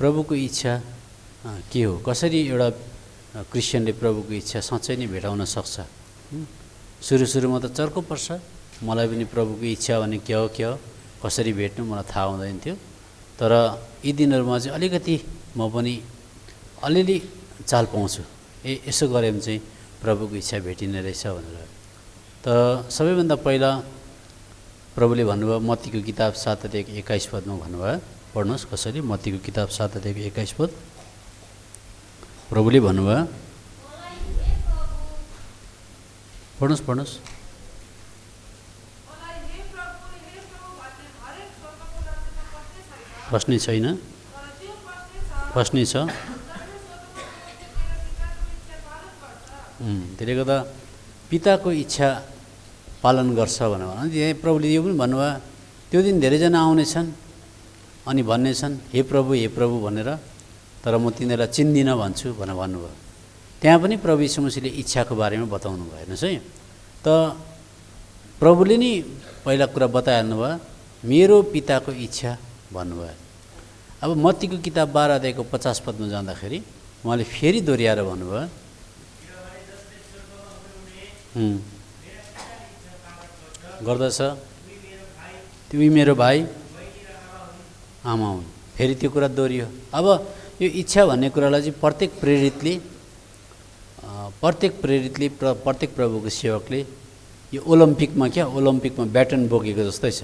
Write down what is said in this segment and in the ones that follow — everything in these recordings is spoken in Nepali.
प्रभुको इच्छा के हो, कसरी एउटा क्रिस्चियनले प्रभुको इच्छा साँच्चै नै भेटाउन सक्छ। सुरुमा त चर्को पर्छ, मलाई पनि प्रभुको इच्छा भने के हो कसरी भेट्नु मलाई थाहा हुँदैन थियो। तर यी दिनहरूमा चाहिँ अलिकति म पनि अलिअलि चाल पाउँछु, यसो गऱ्यो भने चाहिँ प्रभुको इच्छा भेटिने रहेछ भनेर। त सबैभन्दा पहिला प्रभुले भन्नुभयो मत्तीको किताब 7:21 भन्नुभयो, पढ्नुहोस् कसरी। मत्तीको किताब 7:21 प्रभुले भन्नुभयो, पढ्नुहोस्। प्रश्नै छैन, प्रश्नै छ। त्यसले गर्दा पिताको इच्छा पालन गर्छ भनेर यहाँ प्रभुले यो पनि भन्नुभयो, त्यो दिन धेरैजना आउनेछन् अनि भन्नेछन् हे प्रभु भनेर, तर म तिनीहरूलाई चिन्दिनँ भन्छु भनेर भन्नुभयो। त्यहाँ पनि प्रभु यीशु मसीहले इच्छाको बारेमा बताउनु भयो। हेर्नुहोस् है, त प्रभुले नि पहिला कुरा बताइहाल्नु भयो, मेरो पिताको इच्छा भन्नुभयो। अब मत्तीको किताब 12:50 जाँदाखेरि उहाँले फेरि दोहोऱ्याएर भन्नुभयो, गर्दछ तिमी मेरो भाइ आमा हुन्। फेरि त्यो कुरा दोहोरियो। अब यो इच्छा भन्ने कुरालाई चाहिँ प्रत्येक प्रेरितले प्रत्येक प्रभुको सेवकले यो ओलम्पिकमा ब्याटन बोकेको जस्तै छ।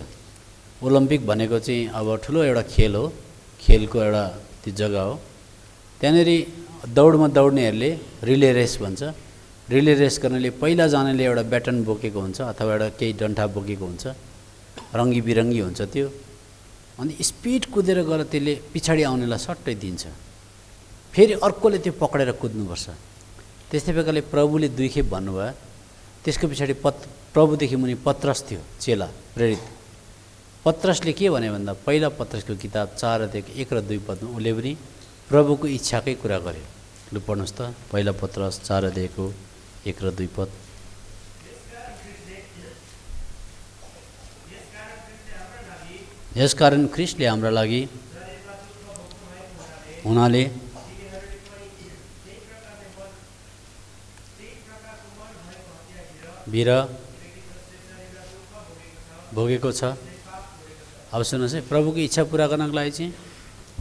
ओलम्पिक भनेको चाहिँ अब ठुलो एउटा खेल हो, खेलको एउटा त्यो जग्गा हो। त्यहाँनिर दौडमा दौड्नेहरूले रिले रेस भन्छ। रिले रेस गर्नेले पहिला जानेले एउटा ब्याटन बोकेको हुन्छ अथवा एउटा केही डन्ठा बोकेको हुन्छ, रङ्गी बिरङ्गी हुन्छ त्यो। अनि स्पिड कुदेर गएर त्यसले पछाडि आउनेलाई सट्टै दिन्छ, फेरि अर्कोले त्यो पक्रेर कुद्नुपर्छ। त्यस्तै प्रकारले प्रभुले 2 खेप भन्नुभयो। त्यसको पछाडि प्रभुदेखि मुनि पत्रस थियो, चेला प्रेरित। पत्रसले के भने भन्दा पहिला पत्रसको किताब 4:1 र 2 उसले पनि प्रभुको इच्छाकै कुरा गर्यो। लु पढ्नुहोस् त, पहिला पत्रस 4:1 र 2। यसकारण ख्रीष्टले हाम्रा लागि हुनाले वीर भोगेको छ। अब सुन्नुहोस् है, प्रभुको इच्छा पुरा गर्नको लागि चाहिँ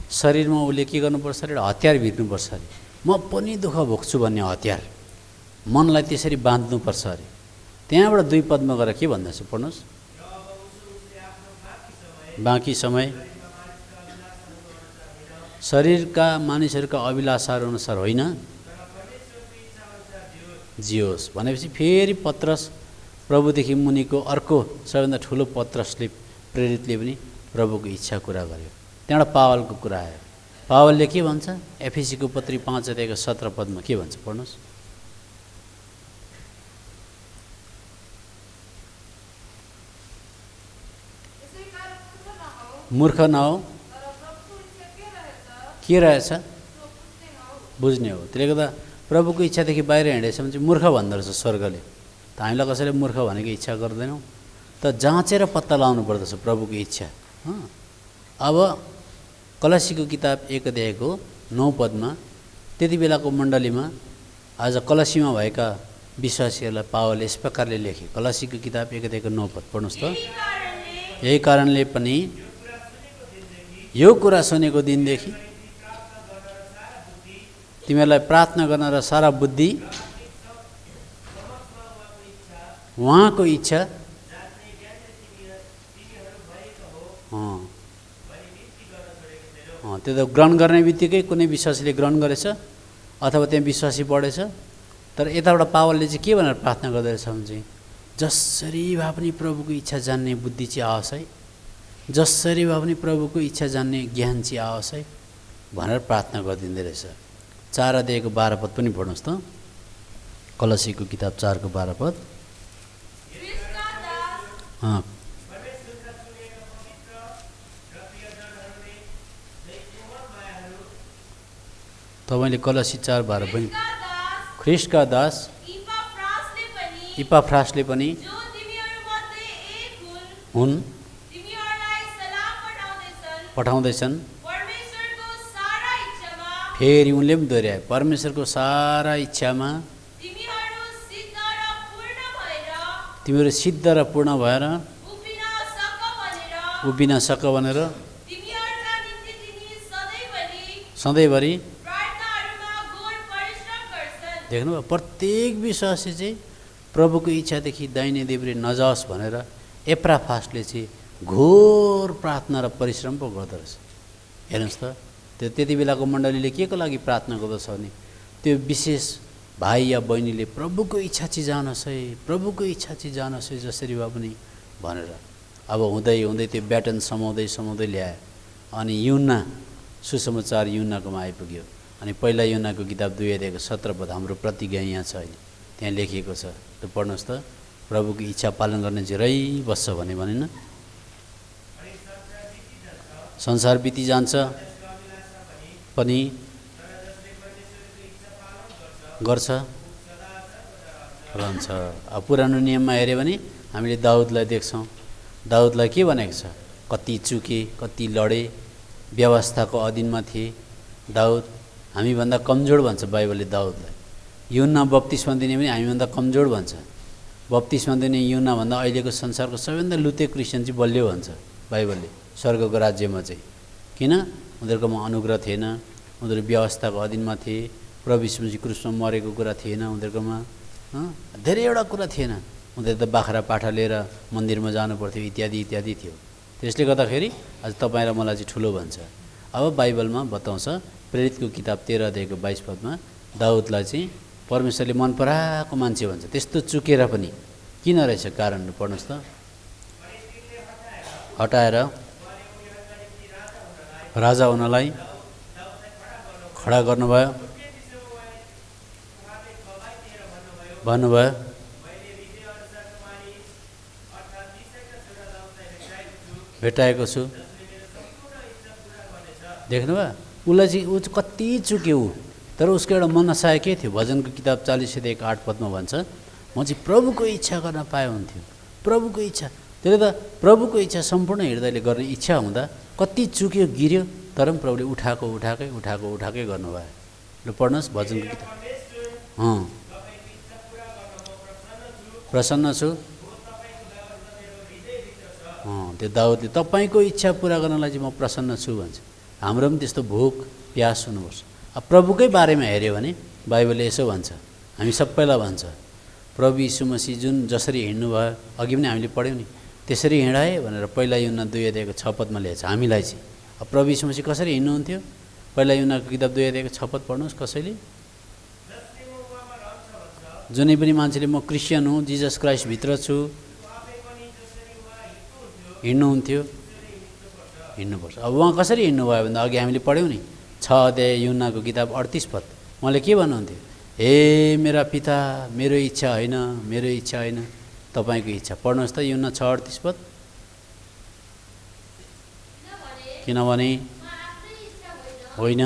शरीरमा उसले के गर्नुपर्छ अरे, एउटा हतियार भिर्नुपर्छ अरे। म पनि दुःख भोग्छु भन्ने हतियार, मनलाई त्यसरी बाँध्नुपर्छ अरे। त्यहाँबाट 2 पदमा गएर के भन्दछ पढ्नुहोस्। बाँकी समय शरीरका मानिसहरूका अभिलाषाहरू अनुसार होइन जियोस् भनेपछि फेरि पत्रस प्रभुदेखि मुनिको अर्को सबैभन्दा ठुलो पत्रसले प्रेरितले पनि प्रभुको इच्छा कुरा गर्यो। त्यहाँबाट पावलको कुरा आयो। पावलले के भन्छ, एफिसीको पत्री 5:17 के भन्छ पढ्नुहोस्। मूर्ख नहो, के रहेछ बुझ्ने हो। त्यसले गर्दा प्रभुको इच्छादेखि बाहिर हिँडेछ भने चाहिँ मूर्ख भन्दो रहेछ स्वर्गले। त हामीलाई कसैले मूर्ख भनेको इच्छा गर्दैनौँ, त जाँचेर पत्ता लगाउनु पर्दछ प्रभुको इच्छा। अब कलसीको किताब 1:9 त्यति बेलाको मण्डलीमा आज कलसीमा भएका विश्वासीहरूलाई पावलले यस प्रकारले लेखे। कलसीको किताब 1:9 पढ्नुहोस् त। यही कारणले पनि यो कुरा सुनेको दिनदेखि तिमीहरूलाई प्रार्थना गर्न र सारा बुद्धि उहाँको इच्छा त्यो त ग्रहण गर्ने बित्तिकै कुनै विश्वासीले ग्रहण गरेछ अथवा त्यहाँ विश्वासी बढेछ। तर यताबाट पावलले चाहिँ के भनेर प्रार्थना गर्दो रहेछ भने चाहिँ जसरी भए पनि प्रभुको इच्छा जान्ने बुद्धि चाहिँ आओस् है, जसरी भए पनि प्रभुको इच्छा जान्ने ज्ञान चाहिँ आओस् है भनेर प्रार्थना गरिदिँदो रहेछ। 4:12 पनि पढ्नुहोस् त। कलसीको किताब 4:12। तपाईँले कलसी 4:12 पनि ख्रीष्टका दास इपाफ्रासले पनि पठाउँदैछन् फेरि उनले पनि दोहोऱ्याए, परमेश्वरको सारा इच्छामा तिमीहरू सिद्ध र पूर्ण भएर तिमीहरू सिद्ध र पूर्ण भएर उभिन सक भनेर उभिन सक भनेर तिमीहरूका निम्ति तिनी सधैँभरि प्रार्थनाहरूमा घोर परिश्रम गर्छन्। देख्नुभयो, प्रत्येक विश्वासी चाहिँ प्रभुको इच्छादेखि दाहिने देब्रे नजाओस् भनेर एप्राफासले चाहिँ घोर प्रार्थना र परिश्रम पो गर्दो रहेछ। हेर्नुहोस् त, त्यो त्यति बेलाको मण्डलीले के को लागि प्रार्थना गर्दछ भने त्यो विशेष भाइ या बहिनीले प्रभुको इच्छा चाहिँ जानोस् है, प्रभुको इच्छा चाहिँ जानोस् है जसरी भए पनि भनेर। अब हुँदै हुँदै त्यो ब्याटन समाउँदै समाउँदै ल्यायो। अनि युहन्ना, सुसमाचार युहन्नाकोमा आइपुग्यो। अनि पहिला युहन्नाको किताब 2 अध्यायको 17 पद हाम्रो प्रतिज्ञा यहाँ छ अहिले, त्यहाँ लेखिएको छ। त्यो पढ्नुहोस् त, प्रभुको इच्छा पालन गर्ने चाहिँ रहिबस्छ भनेन। संसार बिति जान्छ पनि गर्छ रहन्छ। अब पुरानो नियममा हेऱ्यो भने हामीले दाउदलाई देख्छौँ। दाउदलाई के भनेको छ, कति चुके, कति लडे, व्यवस्थाको अधीनमा थिए दाउद। हामीभन्दा कमजोर भन्छ बाइबलले दाउदलाई। युहन्ना बप्तिस्मा दिने पनि हामीभन्दा कमजोर भन्छ। बप्तिस्मा दिने युहन्नाभन्दा अहिलेको संसारको सबैभन्दा लुते क्रिस्चियन चाहिँ बलियो भन्छ बाइबलले स्वर्गको राज्यमा चाहिँ। किन? उनीहरूकोमा अनुग्रह थिएन, उनीहरू व्यवस्थाको अधीनमा थिए, प्रभु यीशु क्रुसमा मरेको कुरा थिएन उनीहरूकोमा, धेरैवटा कुरा थिएन। उनीहरू त बाख्रा पाठा लिएर मन्दिरमा जानुपर्थ्यो इत्यादि इत्यादि थियो। त्यसले गर्दाखेरि आज तपाईँ र मलाई चाहिँ ठुलो भन्छ। अब बाइबलमा बताउँछ, प्रेरितको किताब 13 अध्यायको 22 पदमा दाउदलाई चाहिँ परमेश्वरले मन पराएको मान्छे भन्छ। त्यस्तो चुकेर पनि किन रहेछ कारण पढ्नुहोस् त। हटाएर राजा हुनलाई खडा गर्नुभयो भन्नुभयो। भेटाएको छु। देख्नुभयो, उसलाई चाहिँ ऊ कति चुक्यो ऊ, तर उसको एउटा मनसाय के थियो? भजनको किताब 40 अध्यायको 8 पदमा भन्छ, म चाहिँ प्रभुको इच्छा गर्न पाए हुन्थ्यो। प्रभुको इच्छा, त्यसले त प्रभुको इच्छा सम्पूर्ण हृदयले गर्ने इच्छा हुँदा कति चुक्यो, गिर्यो, तर पनि प्रभुले उठाएकै गर्नुभयो। ल पढ्नुहोस् भजनको किताब। प्रसन्न छु। त्यो दाउदले तपाईँको इच्छा पुरा गर्नलाई चाहिँ म प्रसन्न छु भन्छ। हाम्रो पनि त्यस्तो भोक प्यास हुनुपर्छ। अब प्रभुकै बारेमा हेऱ्यो भने बाइबलले यसो भन्छ, हामी सबैलाई भन्छ, प्रभु यीशु मसीह जुन जसरी हिँड्नु भयो, अघि पनि हामीले पढ्यौँ नि, त्यसरी हिँडाए भनेर पहिला युहन्ना 2 अध्यायको 6 पदमा लेखेको छ हामीलाई चाहिँ। अब प्रभु यीशु मसीह कसरी हिँड्नुहुन्थ्यो? पहिला युहन्नाको किताब 2 अध्यायको 6 पद पढ्नुहोस् कसैले। जुनै पनि मान्छेले म क्रिस्चियन हुँ, जिजस क्राइस्ट भित्र छु हिँड्नुहुन्थ्यो, हिँड्नुपर्छ। अब उहाँ कसरी हिँड्नुभयो भन्दा अघि हामीले पढ्यौँ नि 6 अध्याय युहन्नाको किताब 38 पद। उहाँले के भन्नुहुन्थ्यो? हे मेरा पिता, मेरो इच्छा होइन, मेरो इच्छा होइन, तपाईँको इच्छा। पढ्नुहोस् त युहन्ना 6:38 पद। किनभने होइन,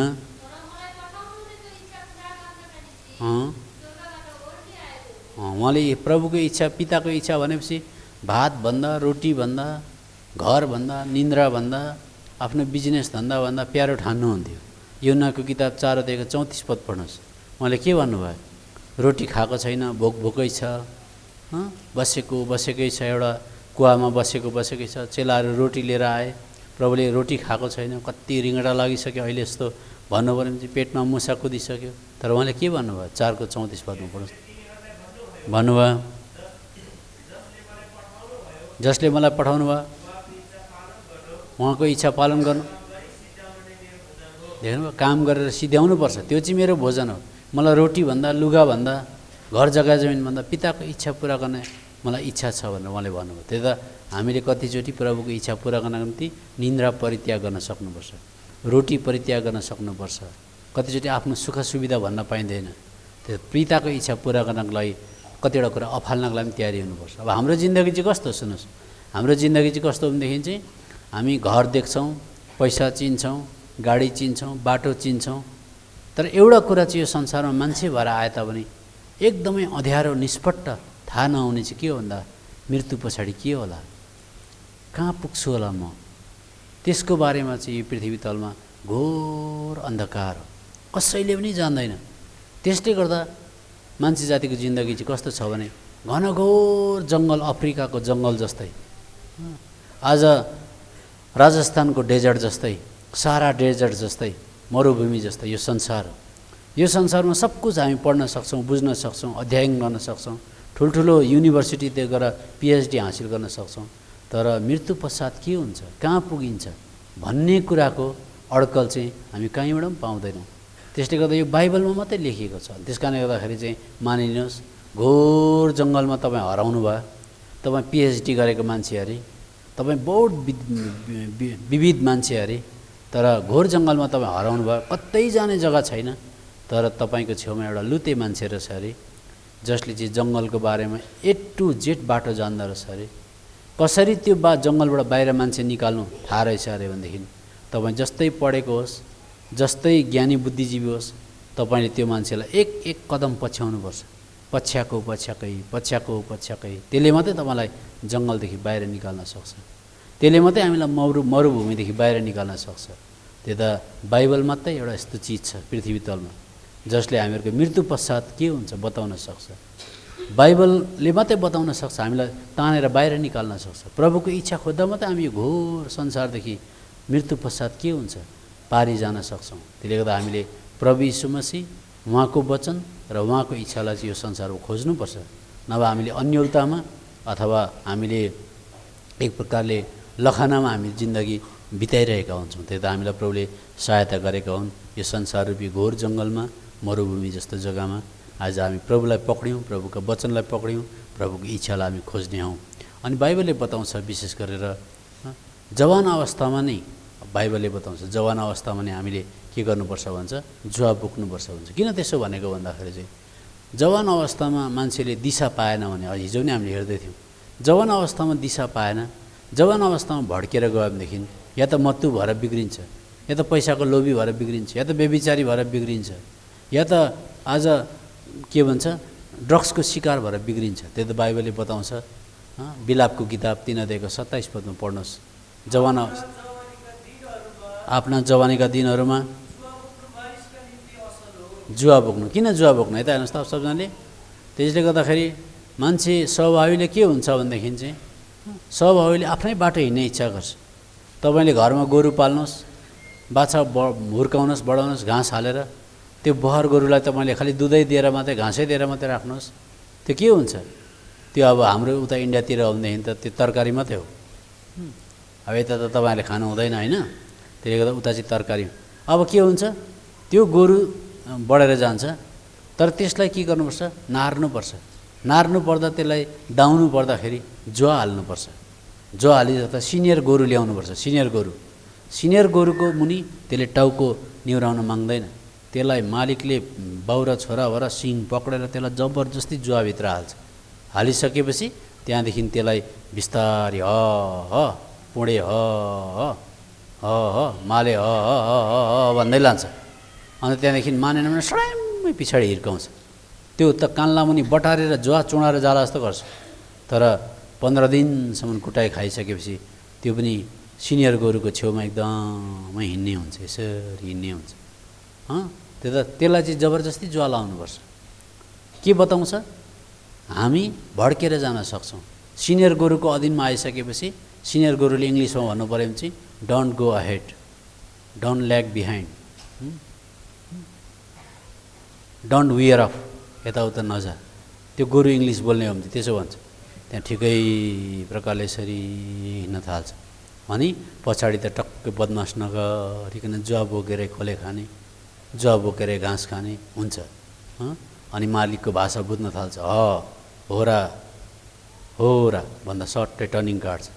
उहाँले प्रभुको इच्छा, पिताको इच्छा भनेपछि भातभन्दा, रोटीभन्दा, घरभन्दा, निन्द्राभन्दा, आफ्नो बिजनेस धन्दाभन्दा प्यारो ठान्नुहुन्थ्यो। युहन्नाको किताब 4 अध्यायको 34 पद पढ्नुहोस्। उहाँले के भन्नुभयो? रोटी खाएको छैन, भोकै छ, बसेकै छ, एउटा कुवामा बसेकै छ। चेलाहरू रोटी लिएर आए, प्रभुले रोटी खाएको छैन, कति रिङ्गडा लागिसक्यो, अहिले यस्तो भन्नु पऱ्यो भने चाहिँ पेटमा मुसा कुदिसक्यो। तर उहाँले के भन्नुभयो? 4को 34 पदमा पढ्नुहोस्। भन्नुभयो, जसले मलाई पठाउनु भयो उहाँको इच्छा पालन गर्नु। देख्नुभयो, काम गरेर सिध्याउनुपर्छ, त्यो चाहिँ मेरो भोजन हो। मलाई रोटीभन्दा, लुगाभन्दा, घर जग्गा जमिनभन्दा पिताको इच्छा पुरा गर्ने मलाई इच्छा छ भनेर उहाँले भन्नुभयो। त्यही त हामीले कतिचोटि प्रभुको इच्छा पुरा गर्नको निम्ति निन्द्रा परित्याग गर्न सक्नुपर्छ, रोटी परित्याग गर्न सक्नुपर्छ। कतिचोटि आफ्नो सुख सुविधा भन्न पाइँदैन। त्यो पिताको इच्छा पुरा गर्नको लागि कतिवटा कुरा अफाल्नको लागि तयारी हुनुपर्छ। अब हाम्रो जिन्दगी चाहिँ कस्तो? सुन्नुहोस्, हाम्रो जिन्दगी चाहिँ कस्तो भनेदेखि चाहिँ हामी घर देख्छौँ, पैसा चिन्छौँ, गाडी चिन्छौँ, बाटो चिन्छौँ, तर एउटा कुरा चाहिँ यो संसारमा मान्छे भएर आए तापनि एकदमै अँध्यारो निष्पट्ट थाहा नहुने चाहिँ के हो भन्दा मृत्यु पछाडि के होला, कहाँ पुग्छु होला म, त्यसको बारेमा चाहिँ यो पृथ्वी तलमा घोर अन्धकार हो। कसैले पनि जान्दैन। त्यसले गर्दा मान्छे जातिको जिन्दगी चाहिँ कस्तो छ भने घनघोर जङ्गल, अफ्रिकाको जङ्गल जस्तै, आज राजस्थानको डेजर्ट जस्तै, सारा डेजर्ट जस्तै, मरुभूमि जस्तै यो संसार हो। यो संसारमा सब कुछ हामी पढ्न सक्छौँ, बुझ्न सक्छौँ, अध्ययन गर्न सक्छौँ, ठुल्ठुलो युनिभर्सिटीतिर गएर पिएचडी हासिल गर्न सक्छौँ। तर मृत्यु पश्चात के हुन्छ, कहाँ पुगिन्छ भन्ने कुराको अड्कल चाहिँ हामी कहीँबाट पनि पाउँदैनौँ। त्यसले गर्दा यो बाइबलमा मात्रै लेखिएको छ। त्यस कारणले गर्दाखेरि चाहिँ मानिलिनुहोस् घोर जङ्गलमा तपाईँ हराउनु भयो, तपाईँ पिएचडी गरेको मान्छे अरे, तपाईँ बहुत विविध मान्छे अरे, तर घोर जङ्गलमा तपाईँ हराउनु भयो, कतै जाने जग्गा छैन। तर तपाईँको छेउमा एउटा लुते मान्छे रहेछ अरे, जसले चाहिँ जङ्गलको बारेमा A to Z बाटो जान्दो रहेछ अरे। कसरी त्यो जङ्गलबाट बाहिर मान्छे निकाल्नु थाहा रहेछ अरे भनेदेखि तपाईँ जस्तै पढेको होस्, जस्तै ज्ञानी बुद्धिजीवी होस्, तपाईँले त्यो मान्छेलाई एक एक कदम पछ्याउनुपर्छ। पछ्याएको पछ्याएकै त्यसले मात्रै तपाईँलाई जङ्गलदेखि बाहिर निकाल्न सक्छ। त्यसले मात्रै हामीलाई मरुभूमिदेखि बाहिर निकाल्न सक्छ। त्यो त बाइबल मात्रै एउटा यस्तो चिज छ पृथ्वी तलमा जसले हामीहरूको मृत्यु पश्चात के हुन्छ बताउन सक्छ। बाइबलले मात्रै बताउन सक्छ, हामीलाई तानेर बाहिर निकाल्न सक्छ। प्रभुको इच्छा खोज्दा मात्रै हामी यो घोर संसारदेखि मृत्यु पश्चात के हुन्छ पारी जान सक्छौँ। त्यसले गर्दा हामीले प्रभु यीशु मसीह, उहाँको वचन र उहाँको इच्छालाई चाहिँ यो संसारमा खोज्नुपर्छ। नभए हामीले अन्यलतामा अथवा हामीले एक प्रकारले लखानामा हामी जिन्दगी बिताइरहेका हुन्छौँ। त्यही त हामीलाई प्रभुले सहायता गरेका हुन्। यो संसाररूपी घोर जङ्गलमा, मरुभूमि जस्तो जग्गामा आज हामी प्रभुलाई पक्रियौँ, प्रभुका वचनलाई पक्रियौँ, प्रभुको इच्छालाई हामी खोज्ने हौँ। अनि बाइबलले बताउँछ विशेष गरेर जवान अवस्थामा नै, बाइबलले बताउँछ जवान अवस्थामा नै हामीले के गर्नुपर्छ भन्छ, जुवा बोक्नुपर्छ भन्छ। किन त्यसो भनेको भन्दाखेरि चाहिँ जवान अवस्थामा मान्छेले दिशा पाएन भने, हिजो नै हामीले हेर्दै थियौँ, जवान अवस्थामा दिशा पाएन, जवान अवस्थामा भड्केर गयो भनेदेखि या त मत्तु भएर बिग्रिन्छ, या त पैसाको लोभी भएर बिग्रिन्छ, या त व्यभिचारी भएर बिग्रिन्छ, या त आज के भन्छ ड्रग्सको शिकार भएर बिग्रिन्छ। त्यो त बाइबलले बताउँछ। बिलापको किताब 3 अध्यायको 27 पदमा पढ्नुहोस्। आफ्ना जवानीका दिनहरूमा जुवा बोक्नु। किन जुवा बोक्नु है त हेर्नुहोस् त सबजनाले। त्यसले गर्दाखेरि मान्छे स्वभावले के हुन्छ भनेदेखि चाहिँ स्वभावले आफ्नै बाटो हिँड्ने इच्छा गर्छ। तपाईँले घरमा गोरु पाल्नुहोस्, बाछा हुर्काउनुहोस्, बढाउनुहोस्, घाँस हालेर, त्यो बहर गोरुलाई तपाईँले खालि दुधै दिएर मात्रै, घाँसै दिएर मात्रै राख्नुहोस्, त्यो के हुन्छ? त्यो अब हाम्रो उता इन्डियातिर हो भनेदेखि त त्यो तरकारी मात्रै हो। अब यता त तपाईँहरूले खानु हुँदैन होइन, त्यसले गर्दा उता चाहिँ तरकारी। अब के हुन्छ, त्यो गोरु बढेर जान्छ, तर त्यसलाई के गर्नुपर्छ, नार्नुपर्छ। नार्नु पर्दा त्यसलाई दाउनु पर्दाखेरि जुवा हाल्नुपर्छ। जुवा हालिदिँदा त सिनियर गोरु ल्याउनुपर्छ। सिनियर गोरुको मुनि त्यसले टाउको निहुराउन माग्दैन। त्यसलाई मालिकले बाउ र छोरा भएर सिङ पक्रेर त्यसलाई जबरजस्ती जुवाभित्र हाल्छ। हालिसकेपछि त्यहाँदेखि त्यसलाई बिस्तारै पुँडे माले भन्दै लान्छ। अन्त त्यहाँदेखि मानेन भने सडैमै पछाडि हिर्काउँछ। त्यो त कान्ला मुनि बटारेर जुवा चुँडाएर जाला जस्तो गर्छ। तर 15 दिनसम्म कुटाइ खाइसकेपछि त्यो पनि सिनियर गोरुको छेउमा एकदमै हिँड्ने हुन्छ, यसरी हिँड्ने हुन्छ। त्यसलाई चाहिँ जबरजस्ती जुवा लाउनुपर्छ। के बताउँछ, हामी भड्केर जान सक्छौँ। सिनियर गोरुको अधीनमा आइसकेपछि सिनियर गोरुले इङ्ग्लिसमा भन्नु पऱ्यो भने चाहिँ don't go ahead, don't lag behind, don't weird of, यताउता नजा। त्यो गोरु इङ्ग्लिस बोल्ने हो भने त्यसो भन्छ। त्यहाँ ठिकै प्रकारले यसरी हिँड्न थाल्छ। अनि पछाडि त टक्कै बदमास नगरिकन जुवा बोकेरै खोले खाने, जुवा बोकेरै घाँस खाने हुन्छ। अनि मालिकको भाषा बुझ्न थाल्छ। हो र भन्दा सट्टै टर्निङ काट्छ।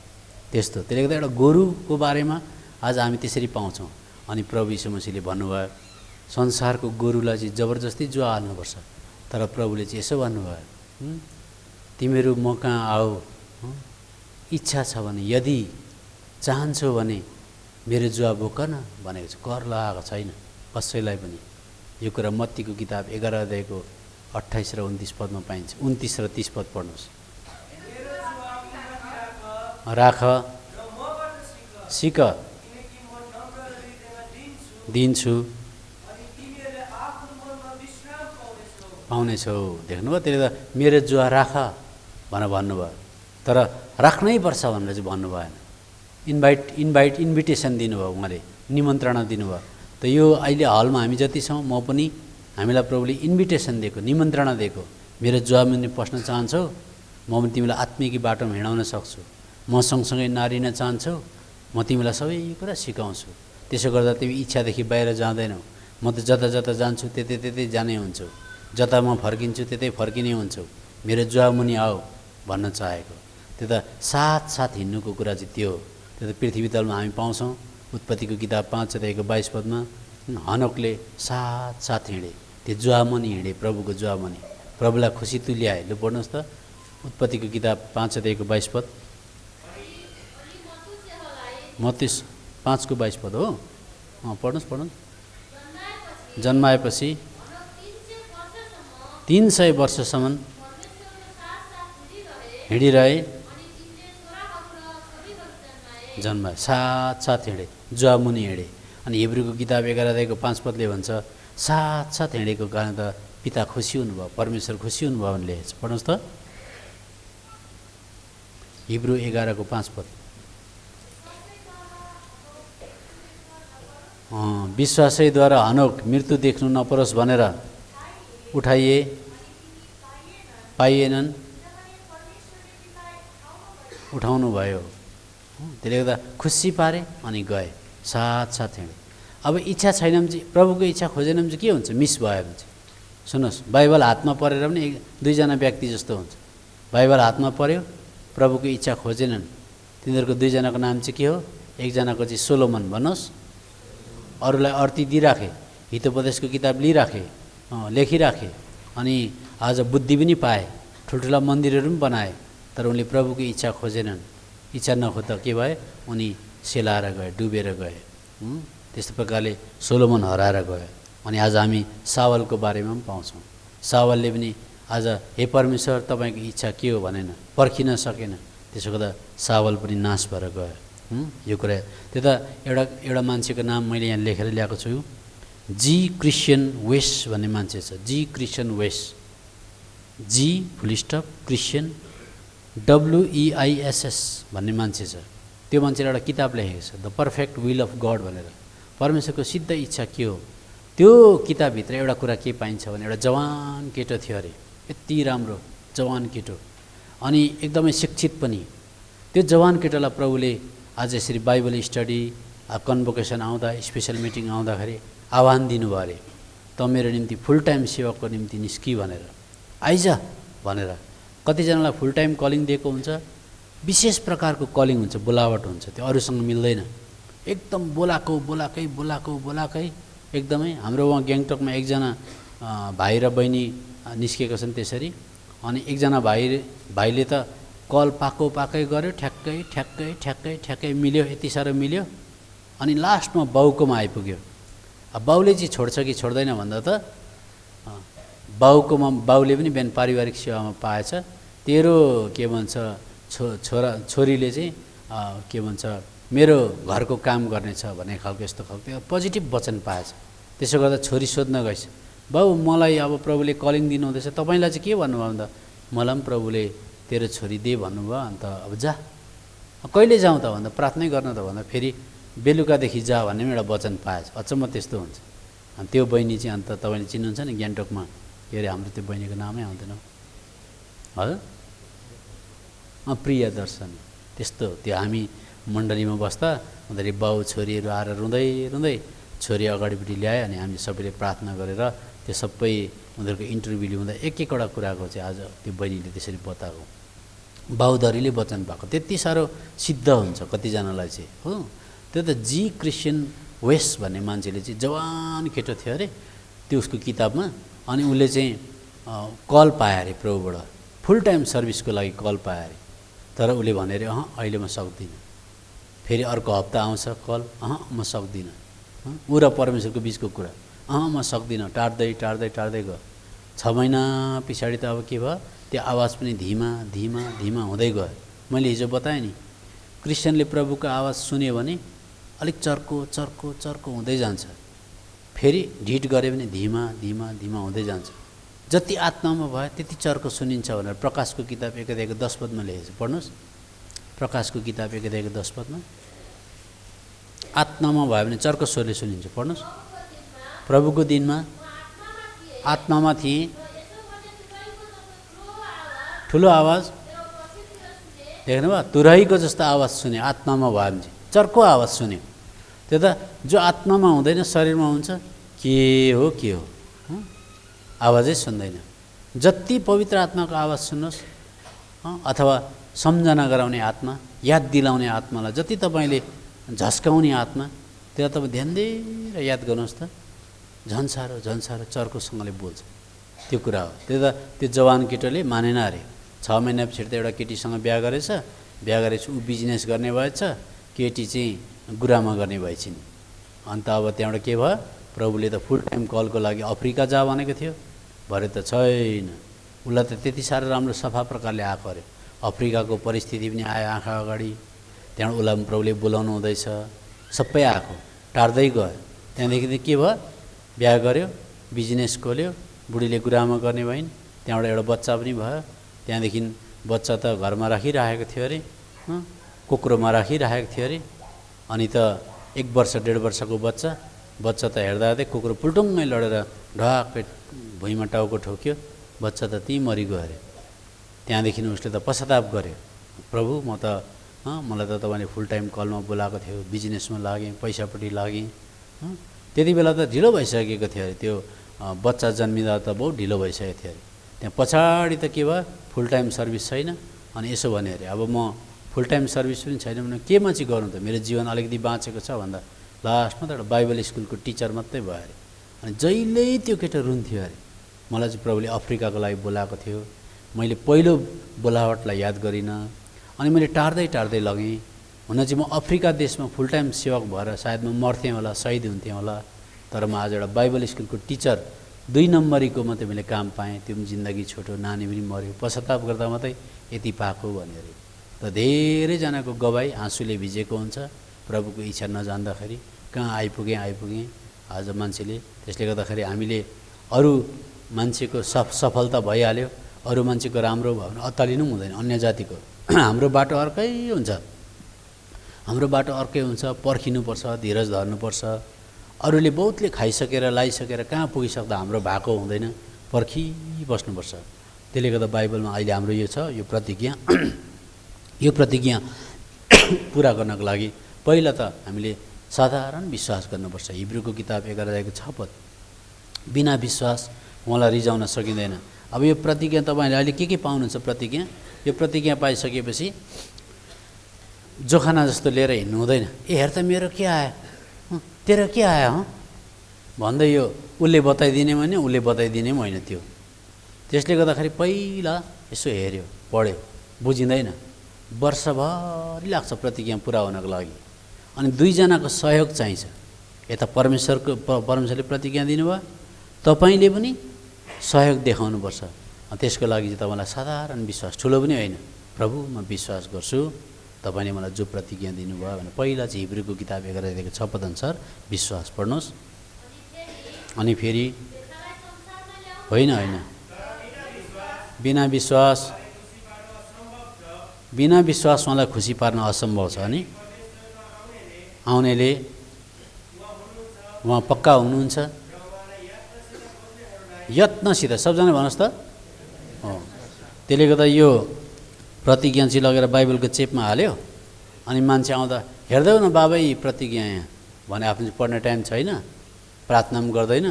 त्यस्तो। त्यसले गर्दा एउटा गोरुको बारेमा आज हामी त्यसरी पाउँछौँ। अनि प्रभु यीशु मसीहले भन्नुभयो संसारको गोरुलाई चाहिँ जबरजस्ती जुवा हाल्नुपर्छ। तर प्रभुले चाहिँ यसो भन्नुभयो, तिमीहरू म कहाँ आऊ, इच्छा छ भने, यदि चाहन्छौ भने मेरो जुवा बोक न भनेको छ। कर लगाएको छैन कसैलाई पनि। यो कुरा मत्तीको किताब 11 अध्यायको 28 र 29 पदमा पाइन्छ। 29 र 30 पद पढ्नुहोस्। राख, सिक, दिन्छु, पाउनेछौ। देख्नुभयो, त्यसले त मेरो जुवा राख भनेर भन्नुभयो, तर राख्नै पर्छ भनेर चाहिँ भन्नु भएन। इन्भिटेसन दिनुभयो, उहाँले निमन्त्रणा दिनुभयो। त यो अहिले हलमा हामी जति छौँ, म पनि हामीलाई प्रभुले इन्भिटेसन दिएको, निमन्त्रणा दिएको। मेरो जुवामुनि पस्न चाहन्छौ, म पनि तिमीलाई आत्मिकी बाटोमा हिँडाउन सक्छु। म सँगसँगै नारिन चाहन्छौ, म तिमीलाई सबै कुरा सिकाउँछु। त्यसो गर्दा तिमी इच्छादेखि बाहिर जाँदैनौ। म त जता जता जान्छु त्यतै जाने हुन्छौ, जता म फर्किन्छु त्यतै फर्किने हुन्छौ। मेरो जुवामुनि आऊ भन्न चाहेको। त्यो त साथ हिँड्नुको कुरा चाहिँ त्यो हो। त्यो त पृथ्वी तलमा हामी पाउँछौँ। उत्पत्तिको किताब 5 अध्यायको 22 पदमा हनोकले साथ हिँडे, त्यो जुवामुनि हिँडे, प्रभुको जुवामुनि, प्रभुलाई खुसी तुल्याए। लु पढ्नुहोस् त, उत्पत्तिको किताब 5 अध्यायको 22 पद। मत्ती 5 को 22 पद हो। पढ्नुहोस्। जन्माएपछि 300 वर्षसम्म हिँडिरहे, जन्माए, साथ हिँडे, जुवामुनि हिँडे। अनि हिब्रूको किताब 11 अध्यायको 5 पदले भन्छ साथ हिँडेको कारण त पिता खुसी हुनुभयो, परमेश्वर खुसी हुनुभयो भने लेखेको छ। पढ्नुहोस् त, हिब्रू 11 को 5 पद। विश्वासैद्वारा हनोक मृत्यु देख्नु नपरोस् भनेर पाइएनन्, उठाउनु भयो। त्यसले गर्दा खुसी पारे अनि गए, साथ हिँडे। अब इच्छा छैन भने चाहिँ, प्रभुको इच्छा खोजेन भने चाहिँ के हुन्छ? मिस भयो भने चाहिँ सुन्नुहोस्, बाइबल हातमा परेर पनि दुईजना व्यक्ति जस्तो हुन्छ। बाइबल हातमा पर्यो, प्रभुको इच्छा खोजेनन्, तिनीहरूको दुईजनाको नाम चाहिँ के हो? एकजनाको चाहिँ सोलोमन भन्नुहोस्, अरूलाई अर्ती दिइराखे, हितोपदेशको किताब लिइराखे, लेखिराखे, अनि आज बुद्धि पनि पाए, ठुल्ठुला मन्दिरहरू पनि बनाए, तर उनले प्रभुको इच्छा खोजेनन्। इच्छा नखोज्दा के भए? उनी सेलाएर गए, डुबेर गए। त्यस्तो प्रकारले सोलोमन हराएर गयो। अनि आज हामी सावलको बारेमा पनि पाउँछौँ। सावलले पनि आज हे परमेश्वर तपाईँको इच्छा के हो भनेन, पर्खिन सकेन। त्यसो गर्दा सावल पनि नाश भएर गयो। यो कुरा त्यो त एउटा मान्छेको नाम मैले यहाँ लेखेर ल्याएको छु। जी क्रिस्चियन वेस्ट भन्ने मान्छे छ। जी क्रिस्चियन वेस्ट, जी फुलस्टप क्रिस्चियन WEISS भन्ने मान्छे छ। त्यो मान्छेले एउटा किताब लेखेको छ, the perfect will of God भनेर। परमेश्वरको सिद्ध इच्छा के हो? त्यो किताबभित्र एउटा कुरा के पाइन्छ भने, एउटा जवान केटो थियो अरे, यति राम्रो जवान केटो, अनि एकदमै शिक्षित पनि। त्यो जवान केटोलाई प्रभुले आज यसरी बाइबल स्टडी, कन्भोकेसन आउँदा, स्पेसल मिटिङ आउँदाखेरि आह्वान दिनुभयो अरे, त मेरो निम्ति फुल टाइम सेवाको निम्ति निस्कि भनेर, आइज भनेर। कतिजनालाई फुल टाइम कलिङ दिएको हुन्छ, विशेष प्रकारको कलिङ हुन्छ, बोलावट हुन्छ, त्यो अरूसँग मिल्दैन। एकदम बोलाकै एकदमै। हाम्रो उहाँ ग्याङटकमा एकजना भाइ र बहिनी निस्केका छन् त्यसरी। अनि एकजना भाइले त कल पाकै गऱ्यो, ठ्याक्कै मिल्यो, यति साह्रो मिल्यो। अनि लास्टमा बाउकोमा आइपुग्यो। अब बाउले चाहिँ छोड्छ कि छोड्दैन भन्दा त बाउले पनि बिहान पारिवारिक सेवामा पाएछ। तेरो के भन्छ छोरीले चाहिँ के भन्छ मेरो घरको काम गर्नेछ भन्ने खालको, यस्तो खालको पोजिटिभ वचन पाएछ। त्यसो गर्दा छोरी सोध्न गएछ, बाउ मलाई अब प्रभुले कलिङ दिनुहुँदैछ, तपाईँलाई चाहिँ के भन्नुभयो भन्दा, मलाई पनि प्रभुले तेरो छोरी दे भन्नुभयो, अन्त अब जा। कहिले जाउँ त भन्दा, प्रार्थनै गर्न त भन्दा, फेरि बेलुकादेखि जा भन्ने पनि एउटा वचन पाएछ। अचम्म त्यस्तो हुन्छ। अनि त्यो बहिनी चाहिँ अन्त तपाईँले चिन्नुहुन्छ नि, ग्याङटकमा के अरे, हाम्रो त्यो बहिनीको नामै आउँदैन हजुर, प्रिया दर्शन। त्यस्तो त्यो हामी मण्डलीमा बस्दा उनीहरू बाउ छोरीहरू आएर रुँदै छोरी अगाडिपट्टि ल्याए। अनि हामी सबैले प्रार्थना गरेर त्यो सबै उनीहरूको इन्टरभ्यू लिँदा एक-एकवटा कुराको चाहिँ आज त्यो बहिनीले त्यसरी बताएको, बाउधरीले वचन पाएको, त्यति साह्रो सिद्ध हुन्छ कतिजनालाई चाहिँ हो। त्यो त जी क्रिस्चियन वेस्ट भन्ने मान्छेले चाहिँ जवान केटो थियो अरे, त्यो उसको किताबमा। अनि उसले चाहिँ कल पाए अरे प्रभुबाट, फुल टाइम सर्भिसको लागि कल पाए अरे। तर उसले भने अरे अहिले म सक्दिनँ। फेरि अर्को हप्ता आउँछ कल, म सक्दिनँ। ऊ र परमेश्वरको बिचको कुरा, म सक्दिनँ। टार्दै गयो। 6 महिना पछाडि त अब के भयो, त्यो आवाज पनि धीमा हुँदै गयो। मैले हिजो बताएँ नि, क्रिस्चियनले प्रभुको आवाज सुन्यो भने अलिक चर्को हुँदै जान्छ, फेरि ढिट गऱ्यो भने धीमा हुँदै जान्छ। जति आत्मामा भयो त्यति चर्को सुनिन्छ भनेर प्रकाशको किताब 1:10 लेखेको छ। पढ्नुहोस् प्रकाशको किताब 1:10। आत्मामा भयो भने चर्को स्वरले सुनिन्छ। पढ्नुहोस्। प्रभुको दिनमा आत्मामा थिए, ठुलो आवाज देख्नुभयो, तुरहीको जस्तो आवाज सुने। आत्मामा भयो भने चर्को आवाज सुन्यो। त्यो त जो आत्मामा हुँदैन शरीरमा हुन्छ के हो आवाजै सुन्दैन। जति पवित्र आत्माको आवाज सुन्नुहोस् अथवा सम्झना गराउने आत्मा, याद दिलाउने आत्मालाई जति तपाईँले झस्काउने आत्मा, त्यो तपाईँ ध्यान दिएर याद गर्नुहोस् त, झन् साह्रो चर्कोसँगले बोल्छ। त्यो कुरा हो। त्यो जवान केटोले मानेन अरे। 6 महिना पछि त एउटा केटीसँग बिहा गरेछ। बिहा गरेपछि ऊ बिजनेस गर्ने भएछ, केटी चाहिँ गुरामा गर्ने भएछिन्। अन्त अब त्यहाँबाट के भयो, प्रभुले त फुल टाइम कलको लागि अफ्रिका जा भनेको थियो, भरे त छैन। उसलाई त त्यति साह्रो राम्रो सफा प्रकारले आएको अरे। अफ्रिकाको परिस्थिति पनि आयो आँखा अगाडि। त्यहाँबाट उसलाई पनि प्रभुले बोलाउनु हुँदैछ। सबै आएको, टार्दै गयो। त्यहाँदेखि त के भयो, बिहा गर्यो, बिजनेस खोल्यो, बुढीले गुरामा गर्ने भइन्। त्यहाँबाट एउटा बच्चा पनि भयो। त्यहाँदेखि बच्चा त घरमा राखिराखेको थियो अरे, कुकुरोमा राखिराखेको थियो अरे। अनि त 1 वर्ष 1.5 वर्षको बच्चा त हेर्दा कुकुर पुल्टुङ्गै लडेर ढाकै भुइँमा टाउको ठोक्यो। बच्चा त त्यहीँ मरिगयो अरे। त्यहाँदेखि उसले त पश्चाताप गर्यो, प्रभु म त मलाई त तपाईँले फुल टाइम कलमा बोलाएको थियो, बिजनेसमा लागेँ, पैसापट्टि लागेँ। त्यति बेला त ढिलो भइसकेको थियो अरे। त्यो बच्चा जन्मिँदा त बहुत ढिलो भइसकेको थियो अरे। त्यहाँ पछाडि त के भयो, फुल टाइम सर्भिस छैन। अनि यसो भने अरे, अब म फुल टाइम सर्भिस पनि छैन भने केमा चाहिँ गर्नु त, मेरो जीवन अलिकति बाँचेको छ भन्दा लास्टमा त एउटा बाइबल स्कुलको टिचर मात्रै भयो अरे। अनि जहिल्यै त्यो केटा रुन्थ्यो अरे। मलाई चाहिँ प्रभुले अफ्रिकाको लागि बोलाएको थियो, मैले पहिलो बोलावटलाई याद गरिनँ। अनि मैले टार्दै लगेँ। हुन चाहिँ म अफ्रिका देशमा फुल टाइम सेवक भएर सायद म मर्थेँ होला, शहीद हुन्थेँ होला। तर म आज एउटा बाइबल स्कुलको टिचर 2 नम्बरीको मात्रै मैले काम पाएँ। त्यो पनि जिन्दगी छोटो, नानी पनि मऱ्यो, पश्चाताप गर्दा मात्रै यति पाएको भने अरे। त धेरैजनाको गवाई आँसुले भिजेको हुन्छ। प्रभुको इच्छा नजान्दाखेरि कहाँ आइपुगेँ। आज मान्छेले त्यसले गर्दाखेरि हामीले अरू मान्छेको सफलता भइहाल्यो, अरू मान्छेको राम्रो भयो भने अत्तालिनु हुँदैन। अन्य जातिको हाम्रो बाटो अर्कै हुन्छ, पर्खिनुपर्छ, धीरज धर्नुपर्छ। अरूले बहुतले खाइसकेर लाइसकेर कहाँ पुगिसक्दा हाम्रो भएको हुँदैन, पर्खिबस्नुपर्छ। त्यसले गर्दा बाइबलमा अहिले हाम्रो यो छ, यो प्रतिज्ञा पुरा गर्नको लागि पहिला त हामीले साधारण विश्वास गर्नुपर्छ। हिब्रूको किताब 11:6 बिना विश्वास उहाँलाई रिजाउन सकिँदैन। अब यो प्रतिज्ञा तपाईँहरूले अहिले के पाउनुहुन्छ प्रतिज्ञा? यो प्रतिज्ञा पाइसकेपछि जोखाना जस्तो लिएर हिँड्नु हुँदैन। हेर त मेरो के आयो, तेरो के आयो भन्दै यो उसले बताइदिने भने उसले बताइदिने पनि होइन त्यो। त्यसले गर्दाखेरि पहिला यसो हेऱ्यो, पढ्यो, बुझिँदैन। वर्षभरि लाग्छ प्रतिज्ञा पुरा हुनको लागि। अनि 2 जनाको सहयोग चाहिन्छ। यता परमेश्वरले प्रतिज्ञा दिनुभयो, तपाईँले पनि सहयोग देखाउनुपर्छ। त्यसको लागि चाहिँ तपाईँलाई साधारण विश्वास, ठुलो पनि होइन, प्रभु म विश्वास गर्छु तपाईँले मलाई जो प्रतिज्ञा दिनुभयो भने। पहिला चाहिँ हिब्रूको किताब 11:6 अनुसार विश्वास। पढ्नुहोस्। अनि फेरि होइन, बिना विश्वास उहाँलाई खुसी पार्न असम्भव छ। अनि आउनेले उहाँ पक्का हुनुहुन्छ, यत्नसित। सबजना भन्नुहोस् त। त्यसले गर्दा यो प्रतिज्ञा चाहिँ लगेर बाइबलको चेपमा हाल्यो। अनि मान्छे आउँदा हेर्दै न बाबा यी प्रतिज्ञा यहाँ भने आफ्नो पढ्ने टाइम छैन, प्रार्थना पनि गर्दैन।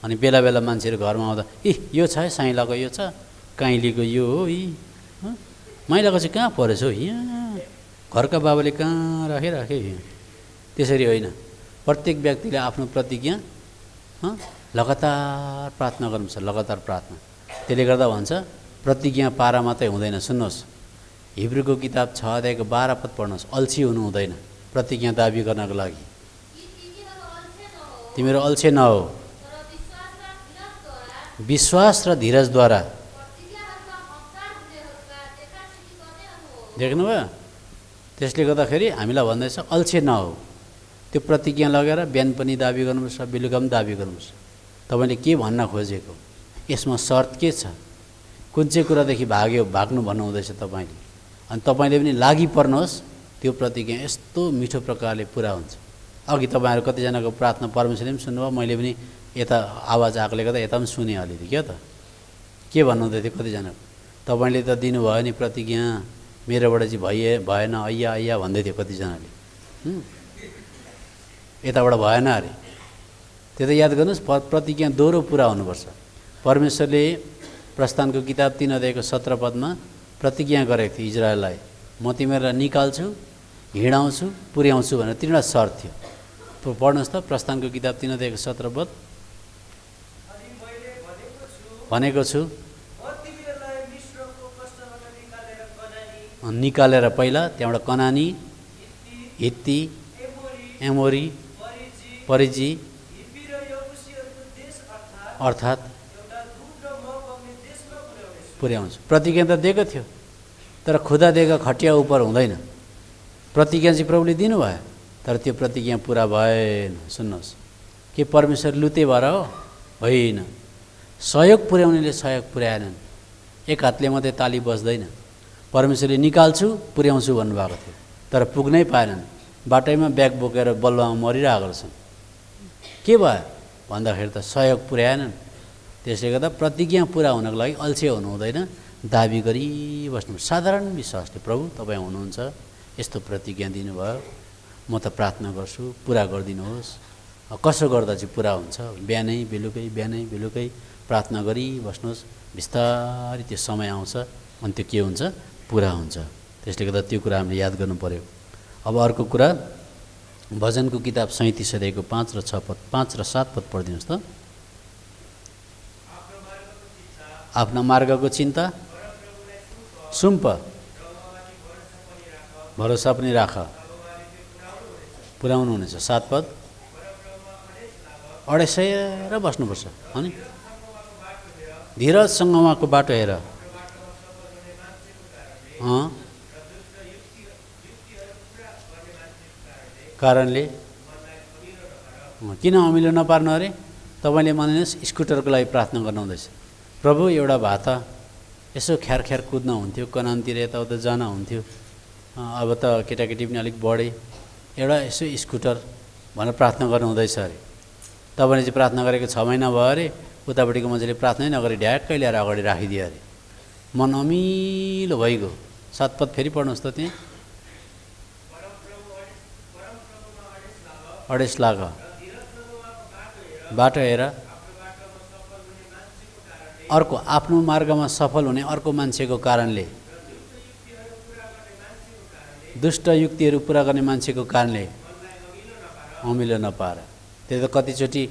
अनि बेला बेला मान्छेहरू घरमा आउँदा यो छ है, साइलाको यो छ, काइलीको यो हो, माइलाको चाहिँ कहाँ परेछ हौ, यहाँ घरका बाबाले कहाँ राखे। त्यसरी होइन, प्रत्येक व्यक्तिले आफ्नो प्रतिज्ञा लगातार प्रार्थना गर्नुपर्छ, लगातार प्रार्थना। त्यसले गर्दा भन्छ प्रतिज्ञा पारा मात्रै हुँदैन। सुन्नुहोस्, हिब्रूको किताब 6:12 पढ्नुहोस्। अल्छी हुनु हुँदैन प्रतिज्ञा दाबी गर्नको लागि। तिमीहरू अल्छे नहो, विश्वास र धीरजद्वारा। देख्नुभयो? त्यसले गर्दाखेरि हामीलाई भन्दैछ अल्छे नहो। त्यो प्रतिज्ञा लगेर बिहान पनि दाबी गर्नुपर्छ, बेलुका पनि दाबी गर्नुपर्छ। तपाईँले के भन्न खोजेको यसमा शर्त के छ? कुन चाहिँ कुरादेखि भाग्नु भन्नुहुँदैछ तपाईँले? अनि तपाईँले पनि लागि पर्नुहोस्, त्यो प्रतिज्ञा यस्तो मिठो प्रकारले पुरा हुन्छ। अघि तपाईँहरू कतिजनाको प्रार्थना परमेश्वरले पनि सुन्नुभयो, मैले पनि यता आवाज आएकोले गर्दा यता पनि सुने अलिअलि। क्या त के भन्नुहुँदै थियो कतिजना? तपाईँले त दिनुभयो नि प्रतिज्ञा, मेरोबाट चाहिँ भएन अय्या अय्या भन्दै थियो कतिजनाले। यताबाट भएन अरे। त्यो त याद गर्नुहोस्, प्रतिज्ञा दोहोरो पुरा हुनुपर्छ। परमेश्वरले प्रस्थानको किताब 3 अध्यायको 17 पदमा प्रतिज्ञा गरेको थियो इजरायललाई, म तिमीहरूलाई निकाल्छु, हिँडाउँछु, पुर्याउँछु भनेर 3वटा शर्त थियो। पढ्नुहोस् त प्रस्थानको किताब 3 अध्यायको 17 पद। भनेको छु निकालेर पहिला त्यहाँबाट कनानी, हित्ती, एमोरी, परिजी अर्थात् पुर्याउँछु। प्रतिज्ञा त दिएको थियो, तर खुदा दिएको खटिया उपर हुँदैन। प्रतिज्ञा चाहिँ प्रभुले दिनुभयो, तर त्यो प्रतिज्ञा पुरा भएन। सुन्नुहोस्, के परमेश्वर लुते भएर हो? होइन। सहयोग पुर्याउनेले सहयोग पुर्याएनन्। एक हातले मात्रै ताली बज्दैन। परमेश्वरले निकाल्छु, पुर्याउँछु भन्नुभएको थियो, तर पुग्नै पाएनन्। बाटैमा ब्याग बोकेर बलुवामा मरिरहेको छन्। के भयो भन्दाखेरि त सहयोग पुर्याएनन्। त्यसले गर्दा प्रतिज्ञा पुरा हुनको लागि अल्छे हुनु हुँदैन, दाबी गरिबस्नु। साधारण विश्वासले प्रभु तपाईँ हुनुहुन्छ, यस्तो प्रतिज्ञा दिनुभयो, म त प्रार्थना गर्छु, पुरा गरिदिनुहोस्। कसो गर्दा चाहिँ पुरा हुन्छ? बिहानै बेलुकै प्रार्थना गरिबस्नुहोस्, बिस्तारै त्यो समय आउँछ, अनि त्यो के हुन्छ? पुरा हुन्छ। त्यसले गर्दा त्यो कुरा हामीले याद गर्नु पर्यो। अब अर्को कुरा, भजनको किताब 37 अध्यायको 5 र 6 पद, 5 र 7 पद पढिदिनुहोस् त। आफ्ना मार्गको चिन्ता सुम्प, भरोसा पनि राख, पुर्याउनु हुनेछ। 7 पद, अडेसै र बस्नुपर्छ। अनि धीरजसँग उहाँको बाटो हेर। कारणले किन अमिलो नपार्नु अरे? तपाईँले मानिनुहोस् स्कुटरको लागि प्रार्थना गर्नुहुँदैछ, प्रभु एउटा भए त यसो ख्यार कुद्न हुन्थ्यो, कनानतिर यताउता जान हुन्थ्यो, अब त केटाकेटी पनि अलिक बढे, एउटा यसो स्कुटर भनेर प्रार्थना गर्नुहुँदैछ अरे। तपाईँले चाहिँ प्रार्थना गरेको 6 महिना भयो अरे, उतापट्टिको मान्छेले प्रार्थनै नगरी ढ्याक्कै ल्याएर अगाडि राखिदियो अरे। मन अमिलो भइगयो। 7 पद फेरि पढ्नुहोस् त। त्यहाँ अडेस लाग, बाटो हेर। अर्को आफ्नो मार्गमा सफल हुने अर्को मान्छेको कारणले, दुष्ट युक्तिहरू पुरा गर्ने मान्छेको कारणले अमिलो नपार। त्यो त कतिचोटि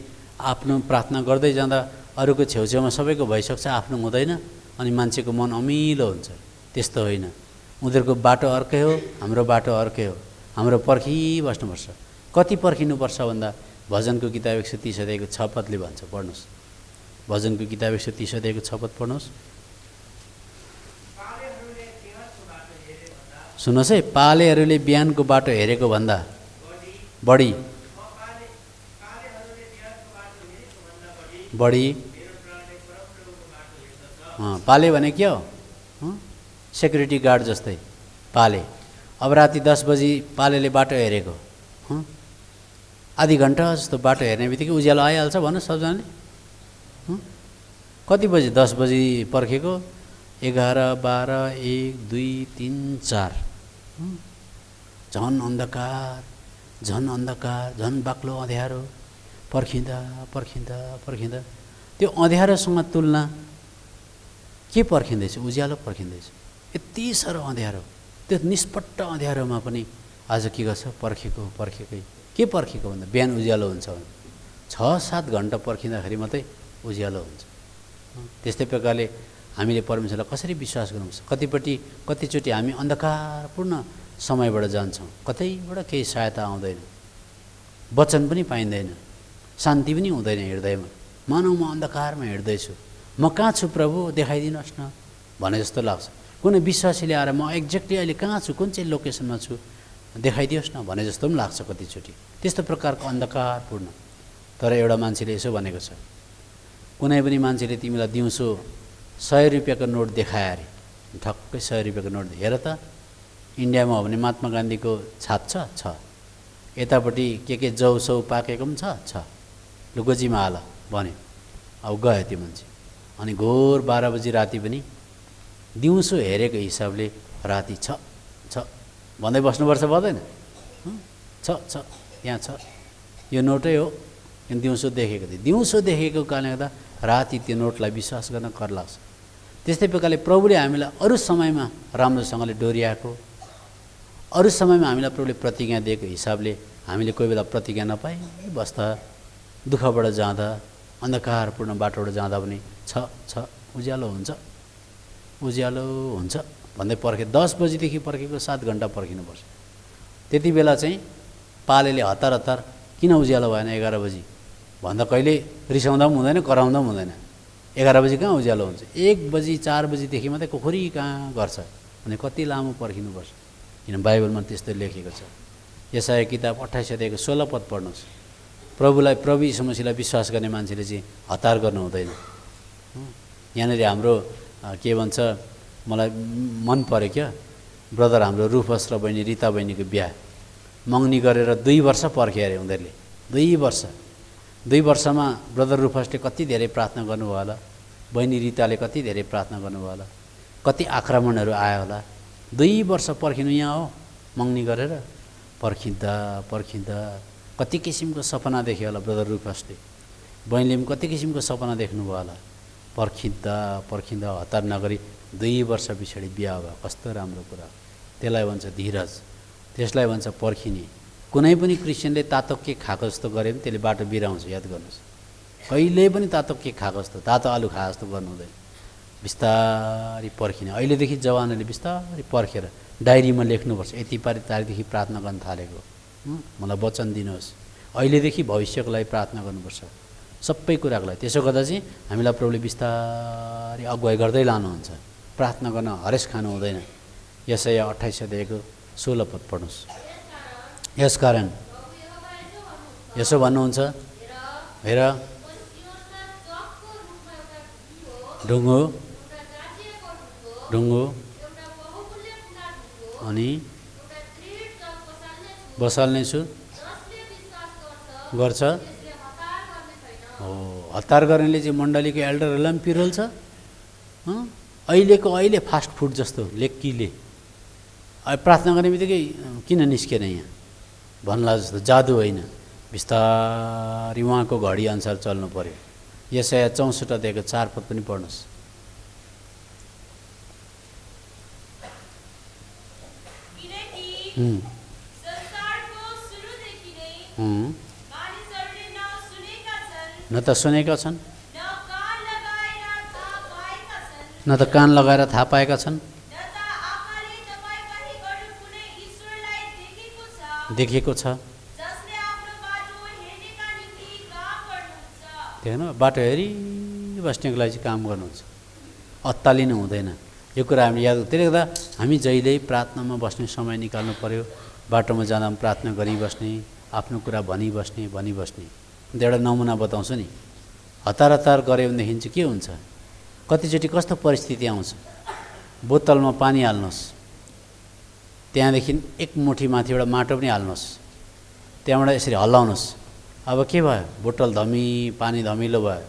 आफ्नो प्रार्थना गर्दै जाँदा अरूको छेउछेउमा सबैको भइसक्छ, आफ्नो हुँदैन, अनि मान्छेको मन अमिलो हुन्छ। त्यस्तो होइन। उनीहरूको बाटो अर्कै हो, हाम्रो बाटो अर्कै हो। हाम्रो पर्खिबस्नुपर्छ। कति पर्खिनुपर्छ भन्दा भजनको किताब 130 अध्यायको 6 पदले भन्छ। पढ्नुहोस्, भजनको किताब 130 अध्यायको 6 पद पढ्नुहोस्। सुन्नुहोस् है, पालेहरूले बिहानको बाटो हेरेको भन्दा बढी पाले भने के हो? सेक्युरिटी गार्ड जस्तै पाले। अब राति 10 बजी पालेले बाटो हेरेको, आधी घन्टा जस्तो बाटो हेर्ने बित्तिकै उज्यालो आइहाल्छ भन्नु सबजनाले। कति बजी? 10 बजी पर्खेको, 11, 12, 1, 2, 3, 4, झन् अन्धकार, झन् बाक्लो अँध्यारो। पर्खिँदा त्यो अँध्यारोसँग तुलना के पर्खिँदैछ? उज्यालो पर्खिँदैछ। यति साह्रो अँध्यारो, त्यो निष्पट्ट अँध्यारोमा पनि आज के गर्छ? पर्खेकै। के पर्खेको भन्दा बिहान उज्यालो हुन्छ भने 6-7 घन्टा पर्खिँदाखेरि मात्रै उज्यालो हुन्छ। त्यस्तै प्रकारले हामीले परमेश्वरलाई कसरी विश्वास गर्नुपर्छ? कतिचोटि हामी अन्धकारपूर्ण समयबाट जान्छौँ, कतैबाट केही सहायता आउँदैन, वचन पनि पाइँदैन, शान्ति पनि हुँदैन हृदयमा। मानौ म अन्धकारमा हिँड्दैछु, म कहाँ छु प्रभु देखाइदिनुहोस् न भने जस्तो लाग्छ। कुनै विश्वासीले आएर म एक्ज्याक्टली अहिले कहाँ छु, कुन चाहिँ लोकेसनमा छु देखाइदियोस् न भने जस्तो पनि लाग्छ कतिचोटि। त्यस्तो प्रकारको अन्धकारपूर्ण। तर एउटा मान्छेले यसो भनेको छ, कुनै पनि मान्छेले तिमीलाई दिउँसो 100 रुपियाँको नोट देखाए अरे, ठक्कै 100 रुपियाँको नोट हेर त, इन्डियामा हो भने महात्मा गान्धीको छाप छ, यतापट्टि के जौसौ पाकेको पनि छ, लु गोजीमा हाल भन्यो। अब गयो त्यो मान्छे, अनि घोर 12 बजी राति पनि दिउँसो हेरेको हिसाबले राति छ भन्दै बस्नुपर्छ पर्दैन? छ यहाँ छ, यो नोटै हो, दिउँसो देखेको थिएँ। दिउँसो देखेको कारणले गर्दा राति त्यो नोटलाई विश्वास गर्न कर लाग्छ। त्यस्तै प्रकारले प्रभुले हामीलाई अरू समयमा राम्रोसँगले डोर्याएको, अरू समयमा हामीलाई प्रभुले प्रतिज्ञा दिएको हिसाबले हामीले कोही बेला प्रतिज्ञा नपाइ बस्दा, दुःखबाट जाँदा, अन्धकारपूर्ण बाटोबाट जाँदा पनि छ उज्यालो हुन्छ भन्दै पर्खे 10 बजीदेखि पर्खेको 7 घन्टा पर्खिनुपर्छ। त्यति बेला चाहिँ पालेले हतार किन उज्यालो भएन 11 बजी भन्दा कहिले रिसाउँदा पनि हुँदैन, कराउँदा पनि हुँदैन। 11 बजी कहाँ उज्यालो हुन्छ? 1 बजी 4 बजीदेखि मात्रै कोखरी कहाँ गर्छ, अनि कति लामो पर्खिनुपर्छ। किन बाइबलमा त्यस्तो लेखेको छ। यशाया किताब 28 अध्यायको 16 पद पढ्नुहोस्। प्रभु यीशु मसीहलाई विश्वास गर्ने मान्छेले चाहिँ हतार गर्नु हुँदैन। यहाँनिर हाम्रो के भन्छ, मलाई मन पर्यो क्या, ब्रदर हाम्रो रुफस र बहिनी रिता बहिनीको बिहा मङ्गनी गरेर 2 वर्ष पर्खे अरे उनीहरूले। 2 वर्षमा ब्रदर रुफसले कति धेरै प्रार्थना गर्नुभयो होला, बहिनी रिताले कति धेरै प्रार्थना गर्नुभयो होला, कति आक्रमणहरू आयो होला। 2 वर्ष पर्खिनु यहाँ हो मङ्गनी गरेर, पर्खिँदा कति किसिमको सपना देख्यो होला ब्रदर रुफसले, बहिनीले पनि कति किसिमको सपना देख्नुभयो होला। पर्खिँदा हतार नगरी 2 वर्ष पछाडि बिहा भयो। कस्तो राम्रो कुरा, त्यसलाई भन्छ धीरज, त्यसलाई भन्छ पर्खिने। कुनै पनि क्रिस्चियनले तातो केक खाएको जस्तो गरे पनि त्यसले बाटो बिराउँछ, याद गर्नुहोस्। कहिले पनि तातो केक खाएको जस्तो, तातो आलु खाएको जस्तो गर्नु हुँदैन। बिस्तारी पर्खिने। अहिलेदेखि जवानहरूले बिस्तारी पर्खेर डायरीमा लेख्नुपर्छ, यति तारिखदेखि प्रार्थना गर्न थालेको, मलाई वचन दिनुहोस्। अहिलेदेखि भविष्यको लागि प्रार्थना गर्नुपर्छ, सबै कुराको लागि। त्यसो गर्दा चाहिँ हामीलाई प्रभुले बिस्तारी अगुवाई गर्दै लानुहुन्छ। प्रार्थना गर्न हरेस खानु हुँदैन। यशाया 28 अध्यायको 16 पद पढ्नुहोस्। यसकारण यसो भन्नुहुन्छ, हेर ढुङ्गो अनि बसाल्नेछु गर्छ। हो, हतार गर्नेले चाहिँ मण्डलीको एल्डरहरूलाई पनि पिरोल्छ। अहिले फास्ट फुड जस्तो लेक्कीले प्रार्थना गर्ने बित्तिकै किन निस्केन यहाँ भन्ला जस्तो, जादु होइन, बिस्तारी उहाँको घडी अनुसार चल्नु पर्यो। यशाया 64 अध्यायको 4 पद पनि पढ्नुहोस्। न त सुनेका छन्, न त कान लगाएर थाहा पाएका छन्, देखेको छ। देख्नु, बाटो हेरिबस्नेको लागि चाहिँ काम गर्नुहुन्छ, अत्तालिनु हुँदैन। यो कुरा हामीले याद, त्यसले गर्दा हामी जहिल्यै प्रार्थनामा बस्ने समय निकाल्नु पर्यो। बाटोमा जाँदा पनि प्रार्थना गरिबस्ने, आफ्नो कुरा भनिबस्ने। अन्त एउटा नमुना बताउँछु नि। हतार गऱ्यो भनेदेखि चाहिँ के हुन्छ, कतिचोटि कस्तो परिस्थिति आउँछ। बोतलमा पानी हाल्नुहोस्, त्यहाँदेखि 1 मुठी माथिबाट माटो पनि हाल्नुहोस्, त्यहाँबाट यसरी हल्लाउनुहोस्। अब के भयो, बोतल पानी धमिलो भयो।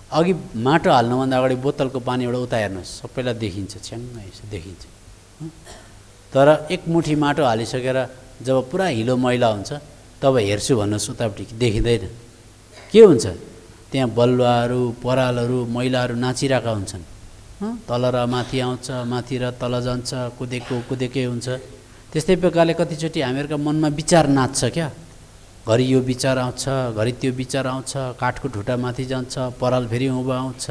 अघि माटो हाल्नुभन्दा अगाडि बोतलको पानीबाट उता हेर्नुहोस्, सबैलाई देखिन्छ, छ्याङ्ग यसो देखिन्छ। तर 1 मुठी माटो हालिसकेर जब पुरा हिलो मैला हुन्छ तब हेर्छु भन्नुहोस्, उतापट्टि देखिँदैन। के हुन्छ, त्यहाँ बलुवाहरू, परालहरू, मैलाहरू नाचिरहेका हुन्छन्। तल र माथि आउँछ, माथि र तल जान्छ, कुदेकै हुन्छ। त्यस्तै प्रकारले कतिचोटि हामीहरूका मनमा विचार नाच्छ क्या, घरि यो विचार आउँछ, घरि त्यो विचार आउँछ, काठको ठुटा माथि जान्छ, पराल फेरि उँभो आउँछ,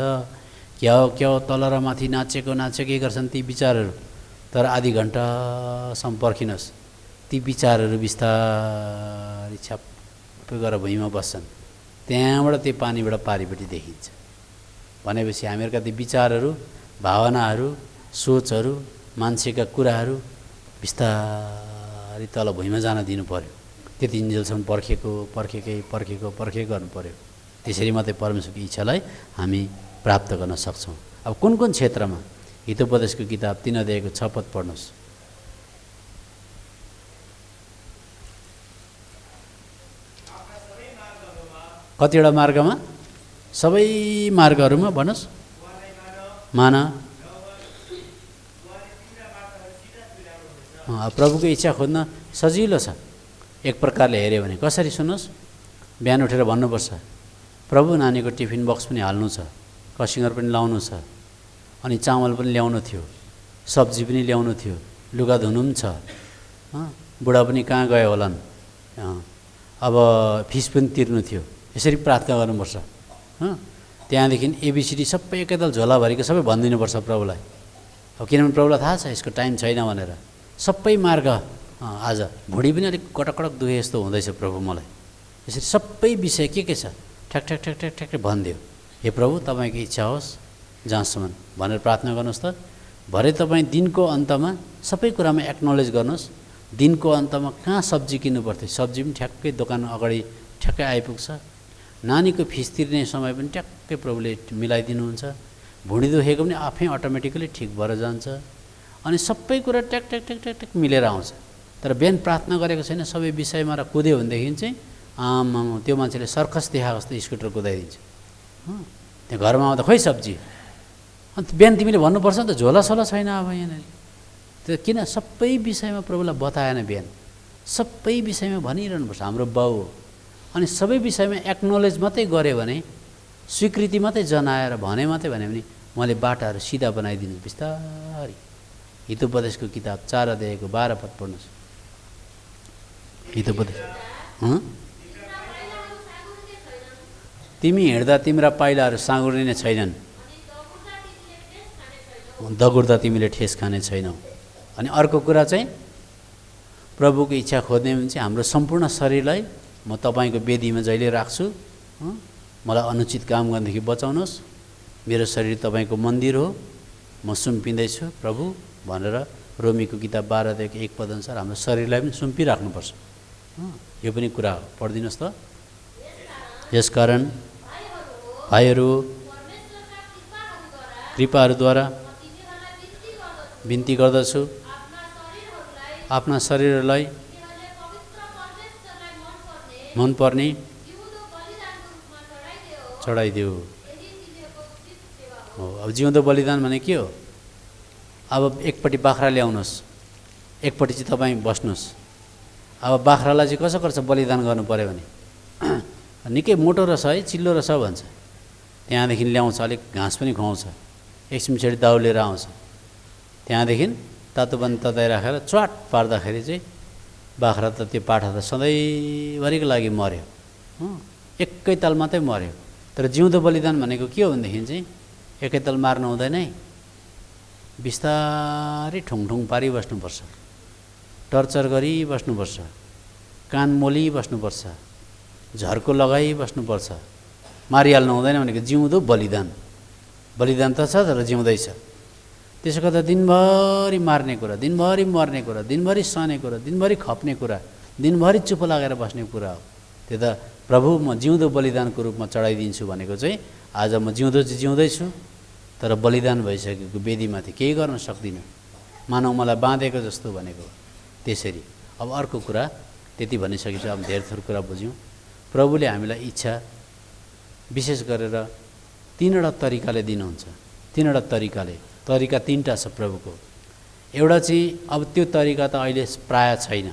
क्या हो तल र माथि नाचेको गर्छन् ती विचारहरू। तर आधी घन्टासम्म पर्खिनुहोस्, ती विचारहरू बिस्तारै छ्याप्पै गरेर भुइँमा बस्छन्, त्यहाँबाट त्यो पानीबाट पारिपट्टि देखिन्छ। भनेपछि हामीहरूका ती विचारहरू, भावनाहरू, सोचहरू, मान्छेका कुराहरू बिस्तारै तल भुइँमा जान दिनु पर्यो। त्यति इन्जेलसम्म पर्खेको गर्नु पर्यो। त्यसरी मात्रै परमेश्वरको इच्छालाई हामी प्राप्त गर्न सक्छौँ। अब कुन कुन क्षेत्रमा? हितोपदेशको किताब 3 अध्यायको 6 पद पढ्नुहोस्। कतिवटा मार्गमा? सबै मार्गहरूमा भन्नुहोस्। मान। प्रभुको इच्छा खोज्न सजिलो छ एक प्रकारले हेऱ्यो भने। कसरी? सुन्नुहोस्, बिहान उठेर भन्नुपर्छ, प्रभु नानीको टिफिन बक्स पनि हाल्नु छ, कसिङ्गर पनि लाउनु छ, अनि चामल पनि ल्याउनु थियो, सब्जी पनि ल्याउनु थियो, लुगा धुनु पनि छ, बुढा पनि कहाँ गयो होलान्, अब फिस पनि तिर्नु थियो। यसरी प्रार्थना गर्नुपर्छ। त्यहाँदेखि एबिसिडी सबै एकैताल झोलाभरिको सबै भनिदिनुपर्छ प्रभुलाई। अब किनभने प्रभुलाई थाहा छ यसको टाइम छैन भनेर। सबै मार्ग आज भुँडी पनि अलिक कटक कटक दुखे जस्तो हुँदैछ प्रभु मलाई, यसरी सबै विषय के छ ठ्याक ठ्याक ठ्याक ठ्याक ठ्याक्कै भनिदियो। हे प्रभु तपाईँको इच्छा होस् जहाँसम्म भनेर प्रार्थना गर्नुहोस् त। भरे तपाईँ दिनको अन्तमा सबै कुरामा एक्नोलेज गर्नुहोस्। दिनको अन्तमा कहाँ सब्जी किन्नु पर्थ्यो, सब्जी पनि ठ्याक्कै दोकान अगाडि ठ्याक्कै आइपुग्छ। नानीको फिस तिर्ने समय पनि ट्याक्कै प्रभुले मिलाइदिनुहुन्छ। भुँडी दुखेको पनि आफै अटोमेटिकली ठिक भएर जान्छ। अनि सबै कुरा ट्याक ट्याक ट्याक ट्याक ट्याक मिलेर आउँछ। तर बिहान प्रार्थना गरेको छैन, सबै विषयमा र कुद्यो भनेदेखि चाहिँ आमामा त्यो मान्छेले सर्कस देखाएको जस्तो स्कुटर कुदाइदिन्छ। त्यहाँ घरमा आउँदा खोइ सब्जी, अन्त बिहान तिमीले भन्नुपर्छ नि त झोलासोला छैन अब यहाँनिर। त्यो किन? सबै विषयमा प्रभुलाई बताएन बिहान, सबै विषयमा भनिरहनुपर्छ हाम्रो बाउ हो। अनि सबै विषयमा एक्नोलेज मात्रै गऱ्यो भने, स्वीकृति मात्रै जनाएर भने मात्रै भने मैले बाटाहरू सिधा बनाइदिनु बिस्तारै। हितोपदेशको किताब 4 अध्यायको 12 पद पढ्नुहोस्। हितोपदेश। तिमी हिँड्दा तिम्रा पाइलाहरू साँगुरिने छैनन्, दगुर्दा तिमीले ठेस खाने छैनौ। अनि अर्को कुरा चाहिँ प्रभुको इच्छा खोज्ने भने चाहिँ हाम्रो सम्पूर्ण शरीरलाई म तपाईँको वेदीमा जहिले राख्छु, मलाई अनुचित काम गर्नदेखि बचाउनुहोस्, मेरो शरीर तपाईँको मन्दिर हो, म सुम्पिँदैछु प्रभु भनेर रोमीको किताब 12 अध्यायको 1 पद अनुसार हाम्रो शरीरलाई पनि सुम्पिराख्नुपर्छ। यो पनि कुरा हो, पढिदिनुहोस् त। यसकारण भाइहरू कृपाहरूद्वारा बिन्ती गर्दछु, आफ्ना शरीरलाई मनपर्ने चढाइदेऊ। हो, अब जिउँदो बलिदान भने के हो? अब एकपट्टि बाख्रा ल्याउनुहोस्, एकपट्टि चाहिँ तपाईँ बस्नुहोस्। अब बाख्रालाई चाहिँ कसो गर्छ बलिदान गर्नु पऱ्यो भने? निकै मोटो रहेछ है, चिल्लो रहेछ भन्छ। त्यहाँदेखि ल्याउँछ, अलिक घाँस पनि खुवाउँछ, एकछिन पछाडि दाउ लिएर आउँछ। त्यहाँदेखि तातो पानी तताइ राखेर च्वाट पार्दाखेरि चाहिँ बाख्रा त त्यो पाठा त सधैँभरिको लागि मऱ्यो, एकैताल मात्रै मऱ्यो। तर जिउँदो बलिदान भनेको के हो भनेदेखि चाहिँ एकैताल मार्नु हुँदैन है, बिस्तारै ठुङठुङ पारिबस्नुपर्छ, टर्चर गरिबस्नुपर्छ, कान मोलिबस्नुपर्छ, झर्को लगाइबस्नुपर्छ। मारिहाल्नु हुँदैन भनेको जिउँदो बलिदान। बलिदान त छ तर जिउँदैछ। त्यसो गर्दा दिनभरि मार्ने कुरा, दिनभरि मर्ने कुरा, दिनभरि सहने कुरा, दिनभरि खप्ने कुरा, दिनभरि चुप लागेर बस्ने कुरा हो। त्यो त प्रभु म जिउँदो बलिदानको रूपमा चढाइदिन्छु भनेको चाहिँ आज म जिउँदो चाहिँ जिउँदैछु तर बलिदान भइसकेको वेदीमाथि केही गर्न सक्दिनँ, मानव मलाई बाँधेको जस्तो भनेको। त्यसरी अब अर्को कुरा त्यति भनिसकेपछि अब धेरै थोर कुरा बुझ्यौँ। प्रभुले हामीलाई इच्छा विशेष गरेर 3वटा तरिकाले दिनुहुन्छ। 3वटा तरिका 3टा छ प्रभुको। एउटा चाहिँ अब त्यो तरिका त अहिले प्राय छैन।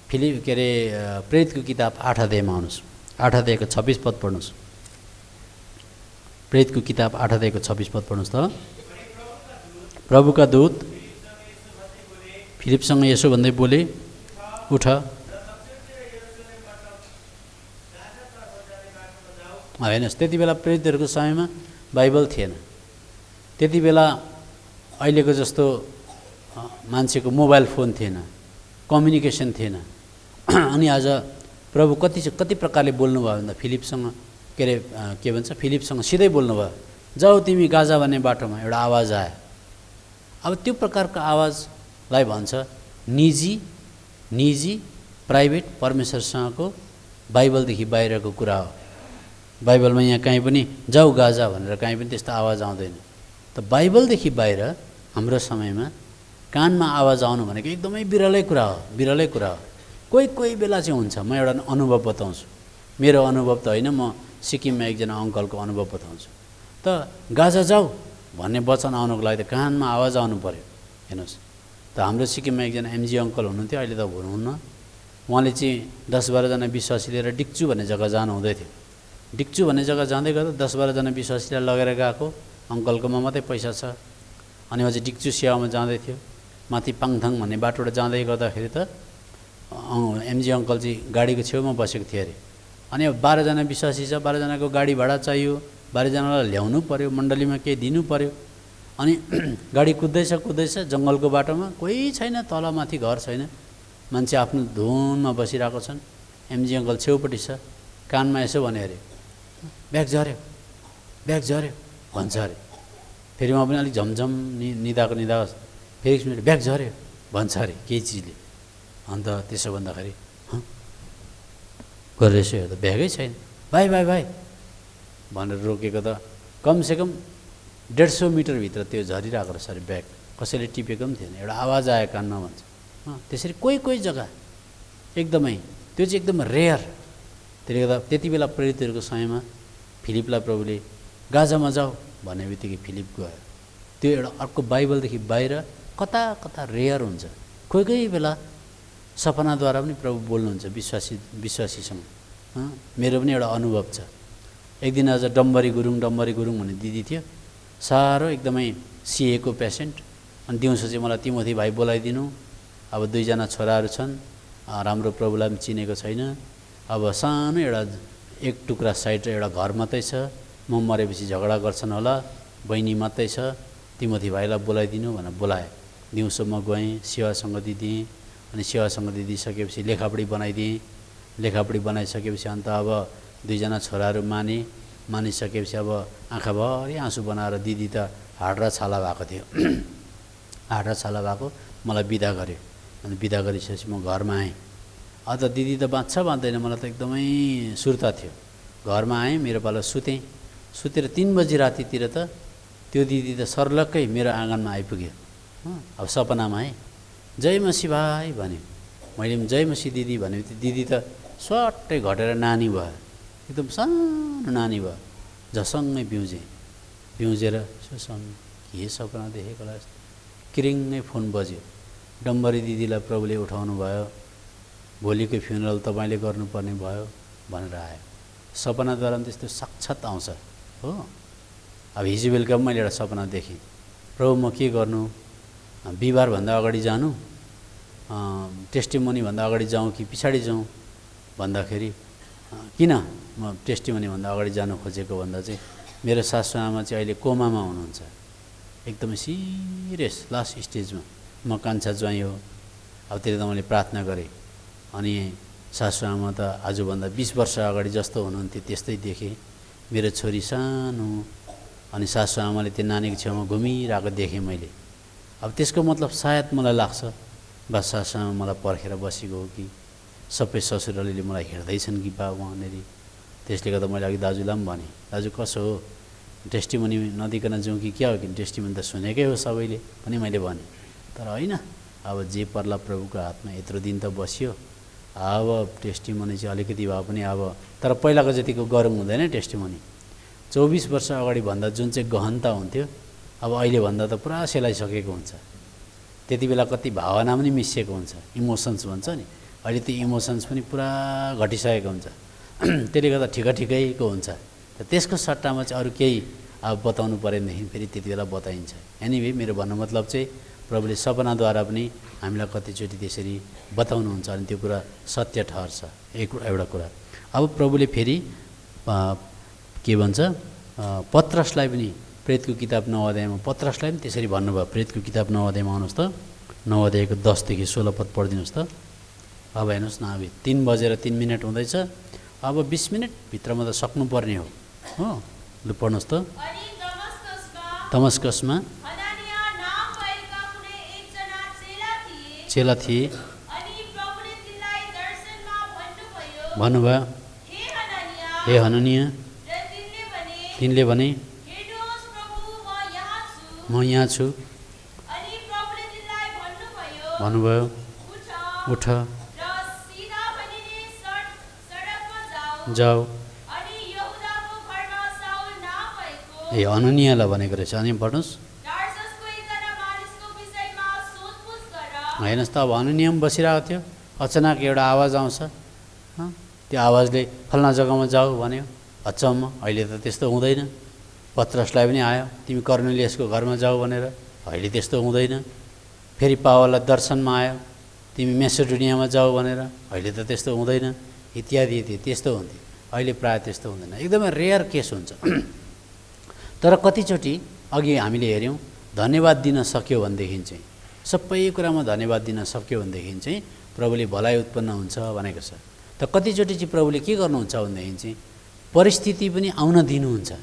प्रेरितको किताब 8 अध्यायमा आउनुहोस्, 8 अध्यायको 26 पद पढ्नुहोस्। प्रेरितको किताब 8 अध्यायको 26 पद पढ्नुहोस् त। प्रभुका दूत फिलिपसँग यसो भन्दै बोले, उठ, हेर्नुहोस् त्यति बेला प्रेरितहरूको समयमा बाइबल थिएन। त्यति बेला अहिलेको जस्तो मान्छेको मोबाइल फोन थिएन, कम्युनिकेसन थिएन। अनि आज प्रभु कति प्रकारले बोल्नुभयो भन्दा फिलिपसँग के भन्छ फिलिपसँग सिधै बोल्नुभयो, जाऊ तिमी गाजा भन्ने बाटोमा। एउटा आवाज आयो। अब त्यो प्रकारको आवाजलाई भन्छ निजी प्राइभेट परमेश्वरसँगको बाइबलदेखि बाहिरको कुरा हो। बाइबलमा यहाँ कहीँ पनि जाऊ गाजा भनेर कहीँ पनि त्यस्तो आवाज आउँदैन। त बाइबलदेखि बाहिर हाम्रो समयमा कानमा आवाज आउनु भनेको एकदमै बिरलै कुरा हो, बिरलै कुरा हो। कोही कोही बेला चाहिँ हुन्छ। म एउटा अनुभव बताउँछु, मेरो अनुभव त होइन, म सिक्किममा एकजना अङ्कलको अनुभव बताउँछु। त गाजा जाऊ भन्ने वचन आउनुको लागि त कानमा आवाज आउनु पऱ्यो। हेर्नुहोस्, त हाम्रो सिक्किममा एकजना एमजी अङ्कल हुनुहुन्थ्यो, अहिले त हुनुहुन्न। उहाँले चाहिँ 10-12 जना विश्वासी लिएर डिक्चु भन्ने जग्गा जानुहुँदै थियो। डिक्चु भन्ने जग्गा जाँदै गर्दा 10-12 जना विश्वासीलाई लगेर गएको। अङ्कलकोमा मात्रै पैसा छ, अनि अझै डिक्चु सेवामा जाँदै थियो। माथि पाङथाङ भन्ने बाटोबाट जाँदै गर्दाखेरि त एमजी अङ्कल चाहिँ गाडीको छेउमा बसेको थियो अरे। अनि अब 12 जना विश्वासी छ, 12 जनाको गाडी भाडा चाहियो, 12 जनालाई ल्याउनु पऱ्यो, मण्डलीमा केही दिनु पऱ्यो। अनि गाडी कुद्दैछ जङ्गलको बाटोमा, कोही छैन, तलमाथि घर छैन, मान्छे आफ्नो धुनमा बसिरहेको छन्। एमजी अङ्कल छेउपट्टि छ, कानमा यसो भने अरे, ब्याग झऱ्यो भन्छ अरे। फेरि उहाँ पनि अलिक झमझम निदाको फेरि एकछिन ब्याग झऱ्यो भन्छ अरे केही चिजले। अन्त त्यसो भन्दाखेरि गरेर यसो हेर्दा ब्यागै छैन। भाइ भनेर रोकेको त कमसेकम 150 मिटरभित्र त्यो झरिरहेको रहेछ अरे ब्याग। कसैले टिपेको पनि थिएन, एउटा आवाज आयो कानमा भन्छ। त्यसरी कोही जग्गा एकदमै त्यो चाहिँ एकदम रेयर। त्यसले गर्दा त्यति बेला प्रेरितहरूको समयमा फिलिपलाई प्रभुले गाजामा जाऊ भन्ने बित्तिकै फिलिप गयो। त्यो एउटा अर्को बाइबलदेखि बाहिर कता रेयर हुन्छ। कोही बेला सपनाद्वारा पनि प्रभु बोल्नुहुन्छ विश्वासीसँग। मेरो पनि एउटा अनुभव छ। एक दिन आज डम्बरी गुरुङ भन्ने दिदी थियो, साह्रो एकदमै सिएको पेसेन्ट। अनि दिउँसो चाहिँ मलाई तिमोथी भाइ बोलाइदिनु। अब 2 जना छोराहरू छन्, राम्रो प्रभुलाई पनि चिनेको छैन। अब सानो एउटा 1 टुक्रा साइड एउटा घर मात्रै छ, म मरेपछि झगडा गर्छन् होला, बहिनी मात्रै छ, तिमोथी भाइलाई बोलाइदिनु भनेर बोलाए। दिउँसो म गएँ, सेवासँग दिदिएँ। अनि सेवासँग दिदिसकेपछि लेखापढी बनाइदिएँ। लेखापढी बनाइसकेपछि अन्त अब 2 जना छोराहरू मानिसकेपछि अब आँखाभरि आँसु बनाएर दिदी त हाड र छाला भएको थियो। हाड र छाला भएको, मलाई बिदा गर्यो। अनि बिदा गरिसकेपछि म घरमा आएँ। अब त दिदी त बाँच्दैन, मलाई त एकदमै सुर्ता थियो। घरमा आएँ, मेरो पालो सुतेर 3 बजी रातितिर त त्यो दिदी त सर्लक्कै मेरो आँगनमा आइपुग्यो। अब सपनामा है, जय मसी भाइ भन्यो। मैले पनि जय मसी दिदी भनेपछि दिदी त स्वाट्टै घटेर नानी भयो, एकदम सानो नानी भयो। झसङ्गै बिउजेर के सपना देखेको होला जस्तो किरिङ्गै फोन बज्यो। डम्बरी दिदीलाई प्रभुले उठाउनु भयो, भोलिको फ्युनरल तपाईँले गर्नुपर्ने भयो भनेर आयो। सपनाद्वारा पनि त्यस्तो साक्षात् आउँछ हो। अब हिजो बेलुका मैले एउटा सपना देखेँ, प्रभु म के गर्नु, बिहिबारभन्दा अगाडि जानु, टेस्टिमोनीभन्दा अगाडि जाउँ कि पछाडि जाउँ भन्दाखेरि किन म टेस्टिमोनीभन्दा अगाडि जानु खोजेको भन्दा चाहिँ मेरो सासु आमा चाहिँ अहिले कोमामा हुनुहुन्छ, एकदमै सिरियस लास्ट स्टेजमा। म कान्छा ज्वाइँ हो। अब त्यसले त मैले प्रार्थना गरेँ। अनि सासु आमा त आजभन्दा 20 वर्ष अगाडि जस्तो हुनुहुन्थ्यो त्यस्तै देखेँ। मेरो छोरी सानो, अनि सासु आमाले त्यो नानीको छेउमा घुमिरहेको देखेँ मैले। अब त्यसको मतलब सायद मलाई लाग्छ बा सासु आमा मलाई पर्खेर बसेको हो कि सबै ससुरालीले मलाई हेर्दैछन् कि बा वहाँनिर। त्यसले गर्दा मैले अघि दाजुलाई पनि भनेँ, दाजु कसो हो, टेस्टिमोनी नदिकन जाउँ कि क्या हो कि, टेस्टिमोनी त सुनेकै हो सबैले पनि मैले भनेँ। तर होइन, अब जे पर्ला प्रभुको हातमा, यत्रो दिन त बस्यो, अब टेस्टिमोनी चाहिँ अलिकति भए पनि अब, तर पहिलाको जतिको गरौँ हुँदैन टेस्टिमोनी। 24 वर्ष अगाडि भन्दा जुन चाहिँ गहनता हुन्थ्यो, अब अहिले भन्दा त पुरा सेलाइसकेको हुन्छ। त्यति बेला कति भावना पनि मिसिएको हुन्छ, इमोसन्स भन्छ नि। अहिले त्यो इमोसन्स पनि पुरा घटिसकेको हुन्छ। त्यसले गर्दा ठिकैको हुन्छ। त्यसको सट्टामा चाहिँ अरू केही अब बताउनु परेदेखि फेरि त्यति बेला बताइन्छ। एनिवे मेरो भन्नु मतलब चाहिँ प्रभुले सपनाद्वारा पनि हामीलाई कतिचोटि त्यसरी बताउनुहुन्छ, अनि त्यो कुरा सत्य ठहर्छ। एउटा कुरा अब प्रभुले फेरि के भन्छ, पत्रसलाई पनि प्रेरितको किताब 9 अध्यायमा पत्रसलाई पनि त्यसरी भन्नुभयो। प्रेरितको किताब 9 अध्यायमा आउनुहोस् त, 9 अध्यायको 10 देखि 16 पद पढिदिनुहोस् त। अब हेर्नुहोस् न, अब 3 बजेर 3 मिनट हुँदैछ। अब 20 मिनटभित्रमा त सक्नुपर्ने हो। लु पढ्नुहोस् त। अनि दमस्कसमा हननिया नाम भएका कुनै एकजना चेला थिए। अनि प्रभुले तिनलाई दर्शनमा भन्नुभयो, हे हननिया, र तिनले भने हेर्नुहोस् प्रभु म यहाँ छु। म यहाँ छु अनि प्रभुले तिनलाई भन्नुभयो, भन्नुभयो, उठ उठ र सिधा भनिने सडकमा जाऊ। जाऊ। अनि यहुदाको घरमा साउल नाम भएको ए अननियालाई भनेको रहेछ। अनि पढ्नुहोस्। टार्ससको एकजना मानिसको विषयमा सोधपुछ गर। हेर्नुहोस् त, अब अननिया पनि बसिरहेको थियो, अचानक एउटा आवाज आउँछ, त्यो आवाजले फल्ना जग्गामा जाऊ भन्यो। अचम्म, अहिले त त्यस्तो हुँदैन। पत्रसलाई पनि आयो, तिमी कर्नेलियसको घरमा जाऊ भनेर, अहिले त्यस्तो हुँदैन। फेरि पावललाई दर्शनमा आयो, तिमी मेसेडोनियामा जाऊ भनेर, अहिले त त्यस्तो हुँदैन, इत्यादि इत्यादि त्यस्तो हुन्थ्यो। अहिले प्रायः त्यस्तो हुँदैन, एकदमै रेयर केस हुन्छ। तर कतिचोटि अघि हामीले हेऱ्यौँ, धन्यवाद दिन सक्यो भनेदेखि चाहिँ, सबै कुरामा धन्यवाद दिन सक्यो भनेदेखि चाहिँ प्रभुले भलाइ उत्पन्न हुन्छ भनेको छ। त कतिचोटि चाहिँ प्रभुले के गर्नुहुन्छ भनेदेखि चाहिँ परिस्थिति पनि आउन दिनुहुन्छ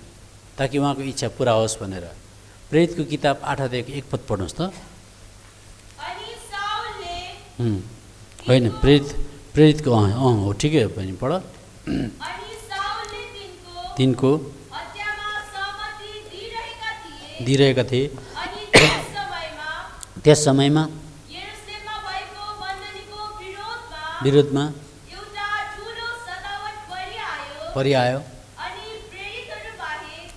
ताकि उहाँको इच्छा पुरा होस् भनेर। प्रेरितको किताब 8 अध्यायको 1 पद पढ्नुहोस् त। अनि साउलले होइन, प्रेरितको हो, ठिकै हो पनि पढ। अनि साउलले तिनको हत्यामा सहमति दिइरहेका थिए। अनि त्यस समयमा यरुशलेममा भएको बन्दनीको विरोधमा एउटा ठुलो सतावट परिआयो। अनि प्रेरितहरू बाहेक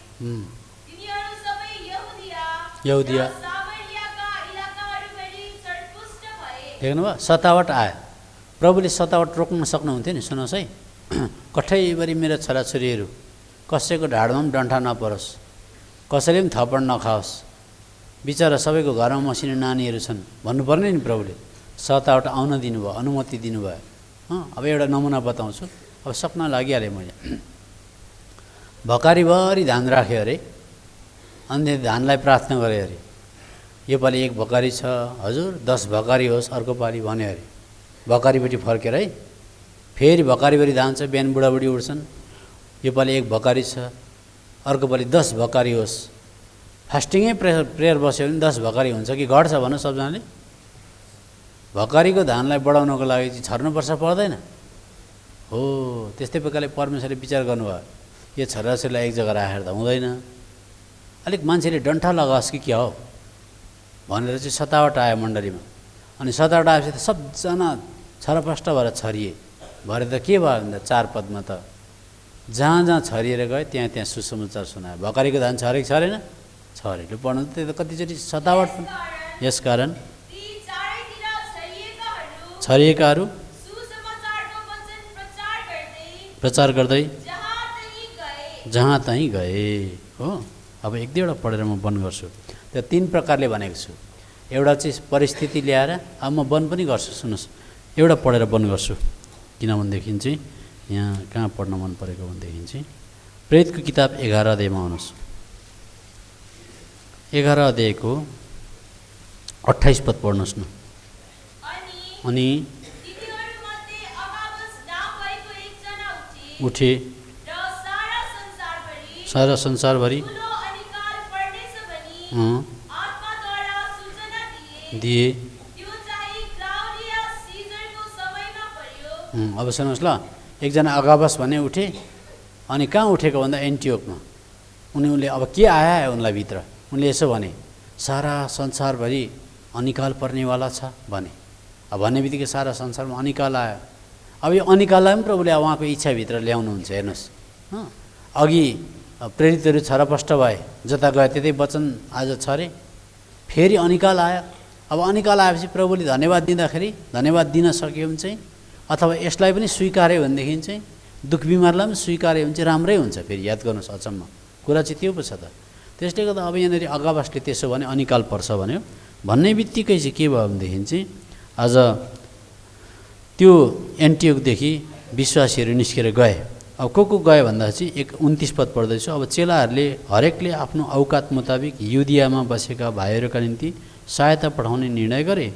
तिनीहरू सबै यहुदिया र सामरियाका इलाकाहरूभरि सडपुष्ट भए। देख्नुभयो, सतावट आयो। प्रभुले सतावट रोक्न सक्नुहुन्थ्यो नि। सुन्नुहोस् है, कठैभरि मेरो छोराछोरीहरू कसैको ढाडमा पनि डन्ठा नपरोस्, कसैले पनि थप्पड नखाओस्, बिचरा सबैको घरमा मसिनो नानीहरू छन् भन्नुपर्ने नि। प्रभुले सतावट आउन दिनुभयो, अनुमति दिनुभयो। अब एउटा नमुना बताउँछु, अब सक्न लागिहालेँ मैले। भकारीभरि धान राख्यो अरे, अनि धानलाई प्रार्थना गरे अरे, योपालि 1 भकारी छ हजुर, 10 भकारी होस् अर्को पालि भन्यो अरे। भकारीपट्टि फर्केर है, फेरि भकारीभरि धान छ, बिहान बुढाबुढी उठ्छन्, योपालि 1 भकारी छ, अर्को पालि 10 भकारी होस्। फास्टिङै प्रेयर बस्यो भने 10 भकारी हुन्छ कि घट्छ भन्नु सबजनाले? भकारीको धानलाई बढाउनको लागि चाहिँ छर्नुपर्छ, पर्दैन? हो, त्यस्तै प्रकारले परमेश्वरले विचार गर्नुभयो, यो छोराछोरीलाई एक जग्गा राखेर त हुँदैन, अलिक मान्छेले डन्ठा लगाओस् कि क्या हो भनेर चाहिँ सतावट आयो मण्डलीमा। अनि सतावट आएपछि त सबजना छरपष्ट भएर छरिए। भरे त के भयो भन्दा 4 पदमा त जहाँ जहाँ छरिएर गए त्यहाँ त्यहाँ सुसमाचार सुनायो। भकारीको धान छरेको छरेन? छरेको पढ्नु त, त्यो त कतिचोटि सतावट पनि। यसकारण छरिएकाहरू प्रचार गर्दै जहाँ तहीँ गए। हो, अब 1-2वटा पढेर म बन्द गर्छु। त्यो 3 प्रकारले भनेको छु। एउटा चाहिँ परिस्थिति ल्याएर, अब म बन्द पनि गर्छु। सुन्नुहोस्, एउटा पढेर बन्द गर्छु, किनभनेदेखि चाहिँ यहाँ कहाँ पढ्न मन परेको भनेदेखि चाहिँ प्रेरितको किताब 11 अध्यायमा आउनुहोस्। 11 अध्यायको 28 पद पढ्नुहोस् न। अनि उठे, सारा संसारभरि दिए। अब सुन्नुहोस् ल, एकजना अगाबस भने उठे, अनि कहाँ उठेको भन्दा एन्टियोकमा। उनले अब के आयो उनलाई भित्र, उनले यसो भने, सारा संसारभरि अनिकाल पर्नेवाला छ भने। अब भन्ने बित्तिकै सारा संसारमा अनिकाल आयो। अब यो अनिकाललाई पनि प्रभुले उहाँको इच्छाभित्र ल्याउनुहुन्छ। हेर्नुहोस्, अघि प्रेरितहरू छरपष्ट भए, जता गए त्यतै वचन आज छरे, फेरि अनिकाल आयो। अब अनिकाल आएपछि प्रभुले धन्यवाद दिँदाखेरि धन्यवाद दिन सक्यो भने चाहिँ, अथवा यसलाई पनि स्वीकार्यो भनेदेखि चाहिँ, दुःख बिमारलाई पनि स्वीकार्यो भने चाहिँ राम्रै हुन्छ। फेरि याद गर्नुहोस्, अचम्म कुरा चाहिँ त्यो पो छ त। त्यसले गर्दा अब यहाँनिर अगाबसले त्यसो भने अनिकाल पर्छ भन्यो। भन्ने बित्तिकै चाहिँ के भयो भनेदेखि चाहिँ आज त्यो एन्टियोकदेखि विश्वासीहरू निस्केर गए। अब को गए भन्दा चाहिँ 29 पद पढ्दैछु। अब चेलाहरूले हरेकले आफ्नो औकात मुताबिक युदियामा बसेका भाइहरूका निम्ति सहायता पठाउने निर्णय गरे।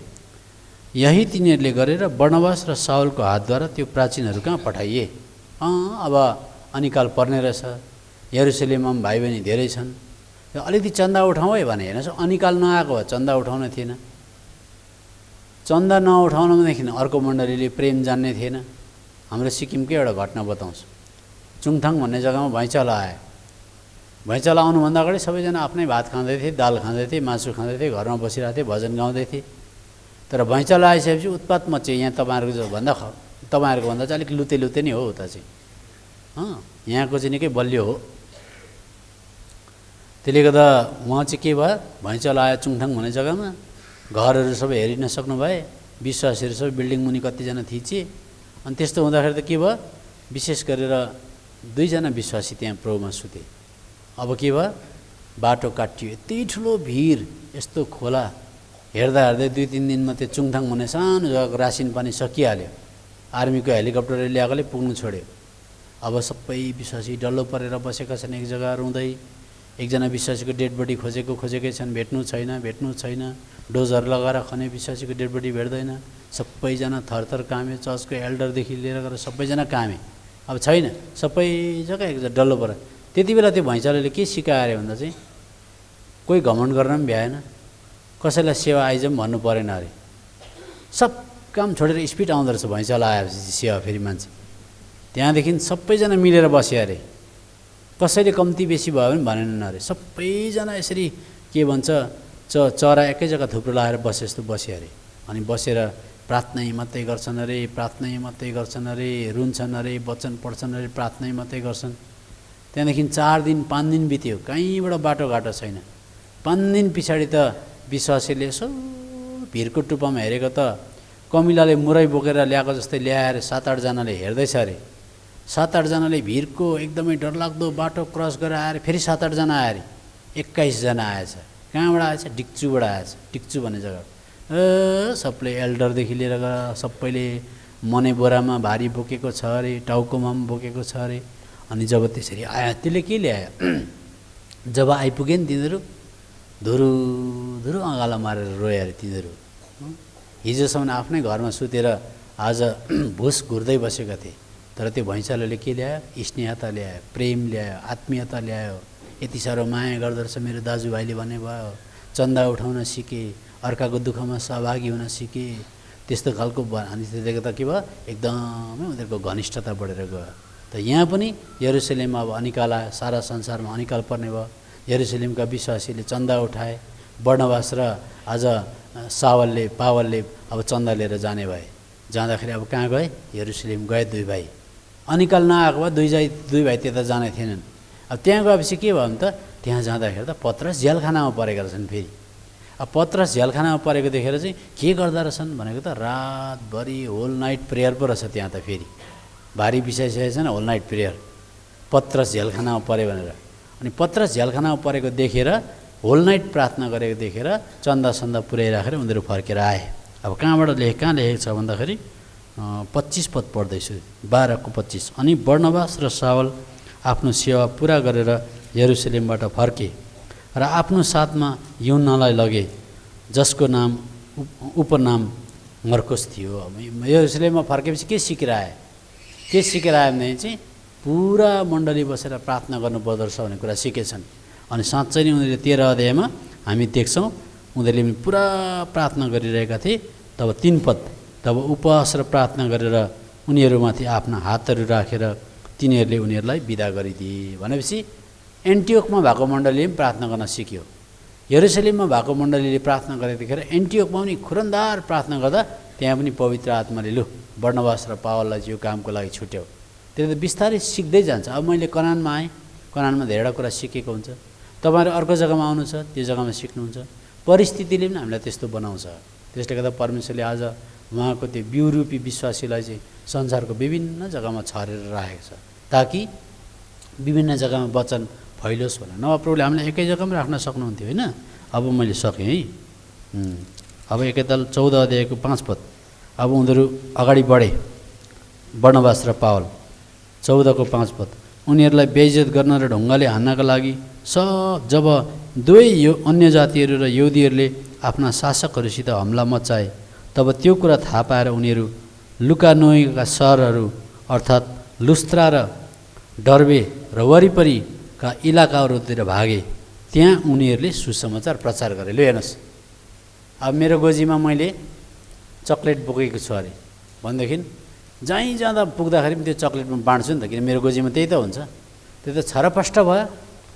यही तिनीहरूले गरेर बर्नबास र साउलको हातद्वारा त्यो प्राचीनहरू कहाँ पठाइए। अब अनिकाल पर्ने रहेछ, यरुशलेममा पनि भाइ बहिनी धेरै छन्, अलिकति चन्दा उठाउँ है भने। हेर्नुहोस्, अनिकाल नआएको भए चन्दा उठाउन थिएन। चन्दा नउठाउनदेखि अर्को मण्डलीले प्रेम जान्ने थिएन। हाम्रो सिक्किमकै एउटा घटना बताउँछु। चुङथाङ भन्ने जग्गामा भैँचालो आयो। भैँचालो आउनुभन्दा अगाडि सबैजना आफ्नै भात खाँदै थिए, दाल खाँदै थिए, मासु खाँदै थिए, घरमा बसिरहेको थिए, भजन गाउँदै थिए। तर भैँचालो आइसकेपछि उत्पात मच्यो। यहाँ तपाईँहरूको तपाईँहरूको भन्दा चाहिँ अलिक लुते लुते नै हो उता चाहिँ। यहाँको चाहिँ निकै बलियो हो। त्यसले गर्दा उहाँ चाहिँ के भयो, भैँचालो आयो चुङथाङ भन्ने जग्गामा, घरहरू सबै हेरिन सक्नु भए, विश्वासीहरू सबै बिल्डिङ मुनि कतिजना थिचे। अनि त्यस्तो हुँदाखेरि त के भयो, विशेष गरेर 2 जना विश्वासी त्यहाँ प्रभुमा सुते। अब के भयो, बाटो काटियो, यति ठुलो भिड, यस्तो खोला, हेर्दा हेर्दै 2-3 दिनमा त्यो चुङथाङ भन्ने सानो जग्गाको रासिन पानी सकिहाल्यो। आर्मीको हेलिकप्टरले ल्याएकोले पुग्नु छोड्यो। अब सबै विश्वासी डल्लो परेर बसेका छन् एक जग्गा रुँदै। एकजना विश्वासीको डेड बडी खोजेकै छन्, भेट्नु छैन। डोजर लगाएर खने विश्वासीको डेड बडी भेट्दैन। सबैजना थरथर कामे, चर्चको एल्डरदेखि लिएर गएर सबैजना कामे। अब छैन, सबै जग्गा एक जग्गा डल्लो पऱ्यो। त्यति बेला त्यो भैँचालोले के सिकायो भन्दा चाहिँ, कोही घमण्ड गर्न पनि भ्याएन, कसैलाई सेवा आइज पनि भन्नु परेन अरे। सब काम छोडेर स्पिड आउँदो रहेछ भैँचालो आएपछि सेवा फेरि मान्छे। त्यहाँदेखि सबैजना मिलेर बस्यो अरे, कसैले कम्ती बेसी भयो भने भनेनन् अरे। सबैजना यसरी के भन्छ, चरा एकै जग्गा थुप्रो लगाएर बसे जस्तो बस्यो अरे। अनि बसेर प्रार्थनै मात्रै गर्छन् अरे, रुन्छन् अरे, वचन पढ्छन् अरे, प्रार्थनै मात्रै गर्छन्। त्यहाँदेखि 4 दिन 5 दिन बित्यो, कहीँबाट बाटोघाटो छैन। 5 दिन पछाडि त विश्वासीले यसो भिरको टुप्पामा हेरेको त कमिलाले मुरै बोकेर ल्याएको जस्तै ल्याएर 7-8 जनाले हेर्दैछ अरे। 7-8 जनाले भिरको एकदमै डरलाग्दो बाटो क्रस गरेर आएर फेरि 7-8 जना आयो अरे। 21 जना आएछ। कहाँबाट आएछ, डिक्चुबाट आएछ। डिक्चु भन्ने जग्गा सबले एल्डरदेखि लिएर गएर सबैले मने बोरामा भारी बोकेको छ अरे, टाउकोमा पनि बोकेको छ अरे। अनि जब त्यसरी आयो, त्यसले के ल्यायो, जब आइपुगे नि तिनीहरू धुरु अँगालो मारेर रोयो अरे तिनीहरू। हिजोसम्म आफ्नै घरमा सुतेर आज भुस घुर्दै बसेका थिए। तर त्यो भैँचालोले के ल्यायो, स्नेहता ल्यायो, प्रेम ल्यायो, आत्मीयता ल्यायो। यति साह्रो माया गर्दो रहेछ मेरो दाजुभाइले भन्ने भयो। चन्दा उठाउन सिके, अर्काको दुःखमा सहभागी हुन सिके। त्यस्तो खालको अनि त्यसले त के भयो, एकदमै उनीहरूको घनिष्ठता बढेर गयो। त यहाँ पनि यरुशलेममा अब अनिकाल आयो, सारा संसारमा अनिकाल पर्ने भयो। यरुशलेमका विश्वासीले चन्दा उठाए। बर्नबास र आज पावलले अब चन्दा लिएर जाने भए। जाँदाखेरि अब कहाँ गए, यरुशलेम गए 2 भाइ। अनिकाल नआएको भए 2 भाइ त्यता जाने थिएनन्। अब त्यहाँ गएपछि के भयो भने त, त्यहाँ जाँदाखेरि त पत्रस झ्यालखानामा परेका रहेछन्। फेरि अब पत्रस झ्यालखानामा परेको देखेर चाहिँ के गर्दा रहेछन् भनेको त, रातभरि होल नाइट प्रेयर पो रहेछ त्यहाँ त। फेरि भारी बिसाइसकेको छैन, होल नाइट प्रेयर। पत्रस झ्यालखानामा पऱ्यो भनेर। अनि पत्रस झ्यालखानामा परेको देखेर, होल नाइट प्रार्थना गरेको देखेर चन्दा पुर्याइराखेर उनीहरू फर्केर आए। अब कहाँ लेखेको छ भन्दाखेरि 25 पद पढ्दैछु, 12 को 25। अनि बर्नबास र सावल आफ्नो सेवा पुरा गरेर यरुशलेमबाट फर्के र आफ्नो साथमा यूहन्नालाई लगे, जसको नाम उपनाम मर्कुस थियो। अब यरुशलेममा फर्केपछि के सिकेर आए भने चाहिँ पुरा मण्डली बसेर प्रार्थना गर्नुपर्दो रहेछ भन्ने कुरा सिकेछन्। अनि साँच्चै नै उनीहरूले 13 अध्यायमा हामी देख्छौँ उनीहरूले पुरा प्रार्थना गरिरहेका थिए। तब 3 पद, तब उपवास र प्रार्थना गरेर उनीहरूमाथि आफ्ना हातहरू राखेर तिनीहरूले उनीहरूलाई बिदा गरिदिए। भनेपछि एन्टियोकमा भएको मण्डलीले पनि प्रार्थना गर्न सिक्यो। यरुशलेममा भएको मण्डलीले प्रार्थना गरेको देखेर एन्टियोकमा पनि खुरन्दार प्रार्थना गर्दा त्यहाँ पनि पवित्र आत्माले लु बर्नबास र पावललाई यो कामको लागि छुट्यायो। त्यसले त बिस्तारै सिक्दै जान्छ। अब मैले कनानमा आएँ, कनानमा धेरैवटा कुरा सिकेको हुन्छ। तपाईँहरू अर्को जग्गामा आउनु छ, त्यो जग्गामा सिक्नुहुन्छ। परिस्थितिले पनि हामीलाई त्यस्तो बनाउँछ। त्यसले गर्दा परमेश्वरले आज उहाँको त्यो बिउरूपी विश्वासीलाई चाहिँ संसारको विभिन्न जग्गामा छरेर राखेको छ, ताकि विभिन्न जग्गामा वचन फैलोस् भनेर। नभए प्रभुले हामीलाई एकै जग्गामा राख्न सक्नुहुन्थ्यो होइन। अब मैले सकेँ है। अब एकैताल 14 अध्यायको 5 पद। अब उनीहरू अगाडि बढे, बर्नबास र पावल। 14 को 5 पद। उनीहरूलाई बेइज्जत गर्न र ढुङ्गाले हान्नका लागि जब 2 अन्य जातिहरू र यहुदीहरूले आफ्ना शासकहरूसित हमला मचाए, तब त्यो कुरा थाहा पाएर उनीहरू लुकानोइका सहरहरू अर्थात् लुस्त्रा र डर्बे र वरिपरिका इलाकाहरूतिर भागे। त्यहाँ उनीहरूले सुसमाचार प्रचार गरे। ल हेर्नुहोस्, अब मेरो गोजीमा मैले चक्लेट बोकेको छु अरे भनेदेखि जहीँ जाँदा पुग्दाखेरि पनि त्यो चक्लेट म बाँड्छु नि त, किन मेरो गोजीमा त्यही त हुन्छ। त्यो त छरपष्ट भयो।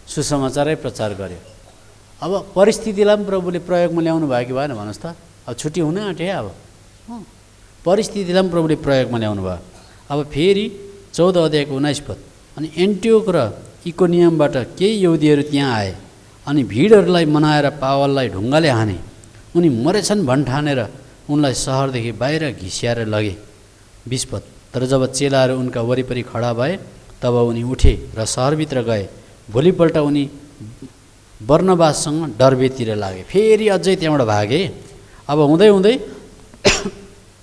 सुसमाचारै प्रचार गर्यो। अब परिस्थितिलाई पनि प्रभुले प्रयोगमा ल्याउनु भयो कि भएन भन्नुहोस् त? अब छुट्टी हुन आँट्यो अब। परिस्थितिलाई पनि प्रभुले प्रयोगमा ल्याउनु भयो। अब फेरि 14 अध्यायको 19 पद, अनि एन्टियोक र इकोनियमबाट केही यहुदीहरू त्यहाँ आए अनि भिडहरूलाई मनाएर पावललाई ढुङ्गाले हाने। उनी मरेछन् भन्ठानेर उनलाई सहरदेखि बाहिर घिस्याएर लगे। 20 पद, तर जब चेलाहरू उनका वरिपरि खडा भए तब उनी उठे र सहरभित्र गए। भोलिपल्ट उनी बर्नबाससँग डर्बेतिर लागे। फेरि अझै त्यहाँबाट भागे। अब हुँदै हुँदै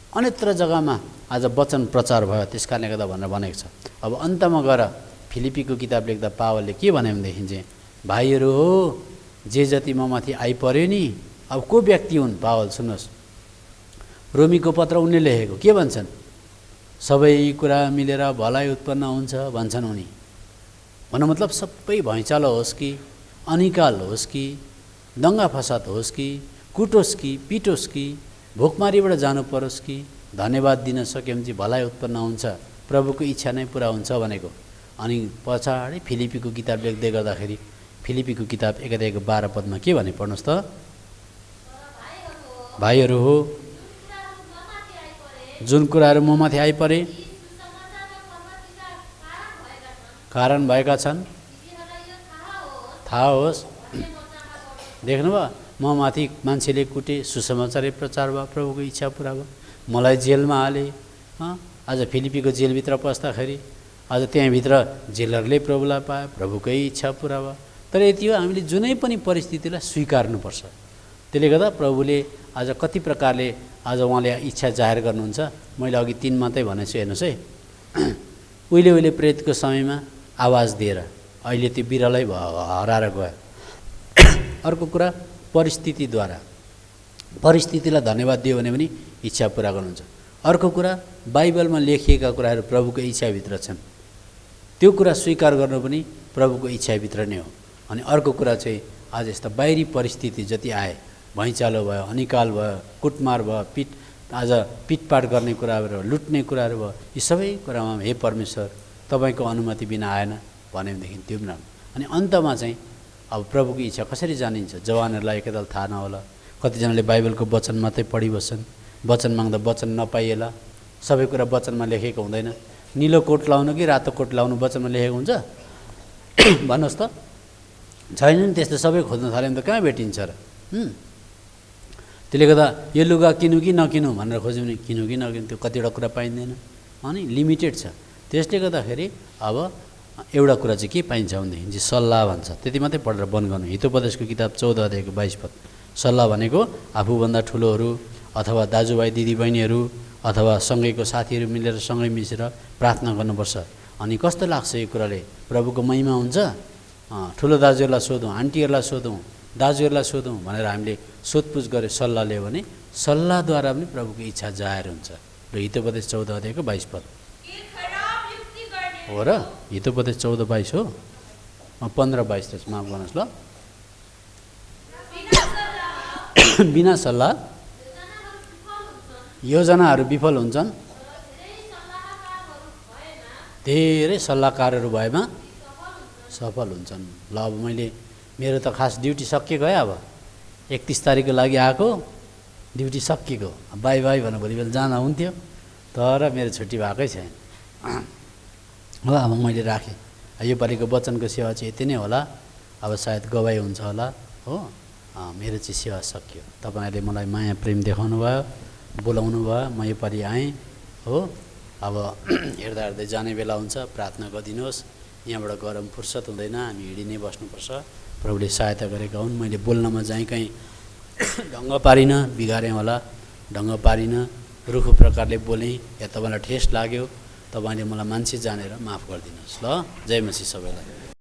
अन्यत्र जग्गामा आज वचन प्रचार भयो, त्यस कारणले गर्दा भनेर भनेको छ। अब अन्तमा गएर फिलिपीको किताब लेख्दा पावलले के भन्यो भनेदेखि चाहिँ, भाइहरू हो, जे जति ममाथि आइपर्यो नि, अब को व्यक्ति हुन् पावल सुन्नुहोस्। रोमीको पत्र उनले लेखेको के भन्छन्? सबै कुरा मिलेर भलाइ उत्पन्न हुन्छ भन्छन् उनी। भन्नु मतलब सबै भैँचालो होस् कि, अनिकाल होस् कि, दङ्गा फसाद होस् कि, कुटोस् कि, पिटोस् कि, भोकमारीबाट जानु परोस् कि, धन्यवाद दिन सक्यो भने चाहिँ भलाइ उत्पन्न हुन्छ, प्रभुको इच्छा नै पुरा हुन्छ भनेको। अनि पछाडि फिलिपीको किताब लेख्दै गर्दाखेरि फिलिपीको किताब 1 अध्यायको 12 पदमा के भने पढ्नुहोस् त? भाइहरू हो, जुन कुराहरू ममाथि आइपरे कारण भएका छन्, थाहा होस्। देख्नुभयो, ममाथि मान्छेले कुटे, सुसमाचारै प्रचार भयो, प्रभुको इच्छा पुरा भयो। मलाई जेलमा हाले। आज फिलिपीको जेलभित्र पस्दाखेरि आज त्यहाँभित्र जेलरले प्रभुलाई पाए, प्रभुकै इच्छा पुरा भयो। तर यति हो, हामीले जुनै पनि परिस्थितिलाई स्वीकार्नुपर्छ। त्यसले गर्दा प्रभुले आज कति प्रकारले आज उहाँले इच्छा जाहेर गर्नुहुन्छ। मैले अघि 3 मात्रै भनेको छु, हेर्नुहोस् है। उहिले उहिले प्रेतको समयमा आवाज दिएर अहिले त्यो बिरलै हराएर गयो। अर्को कुरा, परिस्थितिद्वारा, परिस्थितिलाई धन्यवाद दियो भने पनि इच्छा पुरा गर्नुहुन्छ। अर्को कुरा, बाइबलमा लेखिएका कुराहरू प्रभुको इच्छाभित्र छन्, त्यो कुरा स्वीकार गर्नु पनि प्रभुको इच्छाभित्र नै हो। अनि अर्को कुरा चाहिँ आज यस्ता बाहिरी परिस्थिति जति आए, भैँचालो भयो, अनिकाल भयो, कुटमार भयो, आज पिटपाट गर्ने कुराहरू, लुट्ने कुराहरू भयो, यी सबै कुरामा हे परमेश्वर तपाईँको अनुमति बिना आएन भन्यो भनेदेखि त्यो पनि। अनि अन्तमा चाहिँ अब प्रभुको इच्छा कसरी जानिन्छ? जवानहरूलाई एकताल थाहा नहोला, कतिजनाले बाइबलको वचन मात्रै पढिबस्छन्, वचन माग्दा वचन नपाइएला, सबै कुरा वचनमा लेखेको हुँदैन। निलो कोट लाउनु कि रातो कोट लाउनु वचनमा लेखेको हुन्छ भन्नुहोस् त? छैन नि, त्यस्तो सबै खोज्न थाल्यो भने त कहाँ भेटिन्छ र? त्यसले गर्दा यो लुगा किनु कि नकिनु भनेर खोज्यो भने किनु कि नकिनु, त्यो कतिवटा कुरा पाइँदैन, अनि लिमिटेड छ। त्यसले गर्दाखेरि अब एउटा कुरा चाहिँ के पाइन्छ भनेदेखि चाहिँ सल्लाह भन्छ। त्यति मात्रै पढेर बन्द गर्नु। हितोपदेशको किताब 14 अध्यायको 22 पद। सल्लाह भनेको आफूभन्दा ठुलोहरू अथवा दाजुभाइ दिदीबहिनीहरू अथवा सँगैको साथीहरू मिलेर सँगै मिसेर प्रार्थना गर्नुपर्छ। अनि कस्तो लाग्छ यो कुराले? प्रभुको महिमा हुन्छ। ठुलो दाजुहरूलाई सोधौँ, आन्टीहरूलाई सोधौँ, दाजुहरूलाई सोधौँ भनेर हामीले सोधपुछ गरेर सल्लाह लियो भने सल्लाहद्वारा पनि प्रभुको इच्छा जाहेर हुन्छ। र हितोपदेश 14 अध्यायको 22 पद हो र? हितोपदेश 14:22 हो? 15:22 रहेछ, माफ गर्नुहोस् ल। बिना सल्लाह योजनाहरू विफल हुन्छन्, धेरै सल्लाहकारहरू भएमा सफल हुन्छन्। ल अब मेरो त खास ड्युटी सकिएको है। अब 31 तारिखको लागि आएको, ड्युटी सकिएको, बाई बाई भनेर भोलि बेला जाँदा हुन्थ्यो, तर मेरो छुट्टी भएकै छैन। हो, अब मैले राखेँ। यो पालिको वचनको सेवा चाहिँ यति नै होला। अब सायद गवाई हुन्छ होला। हो, मेरो चाहिँ सेवा सकियो। तपाईँहरूले मलाई माया प्रेम देखाउनु भयो, बोलाउनु भयो, म यो पालि आएँ। हो, अब हेर्दा हेर्दै जाने बेला हुन्छ, प्रार्थना गरिदिनुहोस्। यहाँबाट गरम फुर्सद हुँदैन, हामी हिँडी नै बस्नुपर्छ। प्रभुले सहायता गरेका हुन्। मैले बोल्नमा चाहिँ कहीँ ढङ्ग पारिनँ, बिगारेँ होला, ढङ्ग पारिनँ, रुखो प्रकारले बोलेँ या तपाईँलाई ठेस लाग्यो, तपाईँले मलाई मान्छे जानेर माफ गरिदिनुहोस्। ल, जय मसीह सबैलाई।